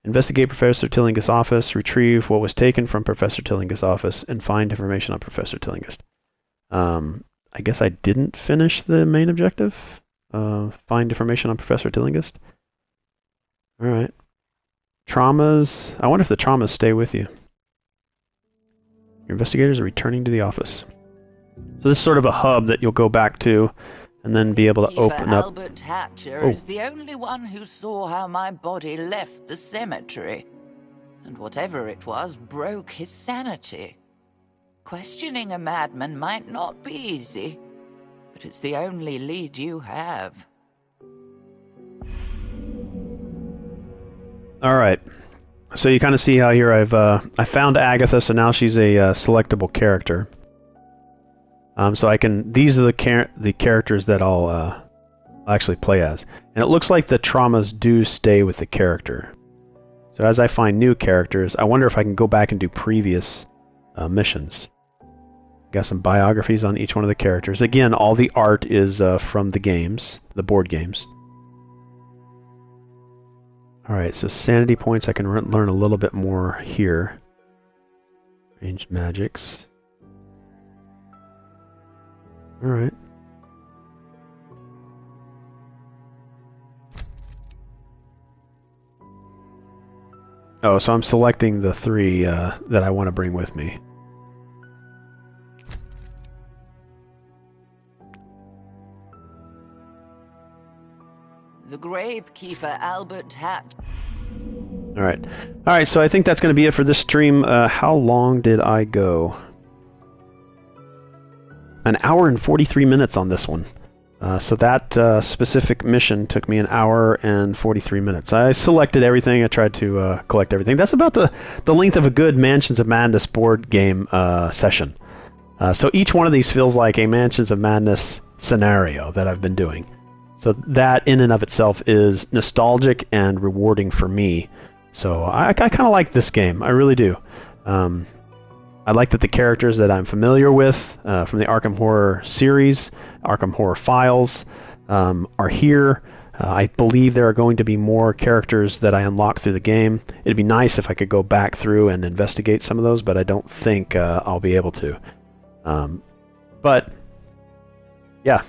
Investigate Professor Tillinghast's office, retrieve what was taken from Professor Tillinghast's office, and find information on Professor Tillinghast. I guess I didn't finish the main objective. Find information on Professor Tillinghast. Alright. Traumas. I wonder if the traumas stay with you. Your investigators are returning to the office. So this is sort of a hub that you'll go back to and then be able to open up. Albert Hatcher is the only one who saw how my body left the cemetery. And whatever it was broke his sanity. Questioning a madman might not be easy, but it's the only lead you have. All right. So you kind of see how here I found Agatha, so now she's a selectable character. So I can. These are the characters that I'll actually play as, and it looks like the traumas do stay with the character. So as I find new characters, I wonder if I can go back and do previous missions. Got some biographies on each one of the characters. Again, all the art is from the games, the board games. Alright, so sanity points, I can learn a little bit more here. Ranged magics. Alright. Oh, so I'm selecting the three that I want to bring with me. The gravekeeper Albert Hatcher. Alright, so I think that's going to be it for this stream. How long did I go? An hour and 43 minutes on this one. So that specific mission took me an hour and 43 minutes. I selected everything. I tried to collect everything. That's about the length of a good Mansions of Madness board game session. So each one of these feels like a Mansions of Madness scenario that I've been doing. So that in and of itself is nostalgic and rewarding for me. So I kind of like this game. I really do. I like that the characters that I'm familiar with from the Arkham Horror series, Arkham Horror Files, are here. I believe there are going to be more characters that I unlock through the game. It'd be nice if I could go back through and investigate some of those, but I don't think I'll be able to. But yeah,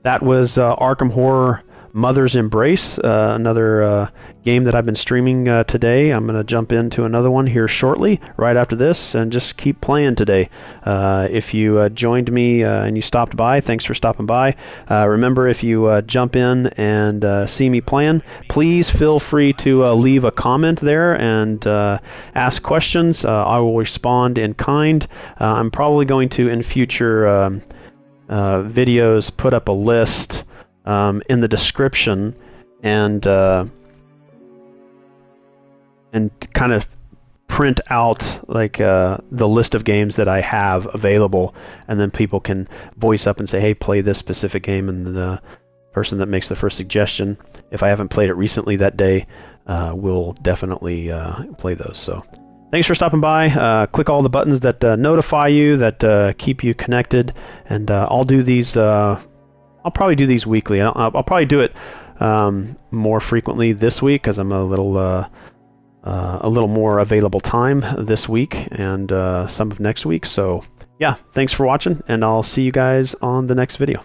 that was Arkham Horror Mother's Embrace, another game that I've been streaming today. I'm going to jump into another one here shortly, right after this, and just keep playing today. If you joined me and you stopped by, thanks for stopping by. Remember, if you jump in and see me playing, please feel free to leave a comment there and ask questions. I will respond in kind. I'm probably going to, in future videos, put up a list in the description and kind of print out like the list of games that I have available, and then people can voice up and say, hey, play this specific game, and the person that makes the first suggestion, if I haven't played it recently that day, will definitely play those. So thanks for stopping by. Click all the buttons that notify you, that keep you connected, and I'll do these. I'll probably do these weekly. I'll probably do it more frequently this week because I'm a little more available time this week and some of next week. So yeah, thanks for watching, and I'll see you guys on the next video.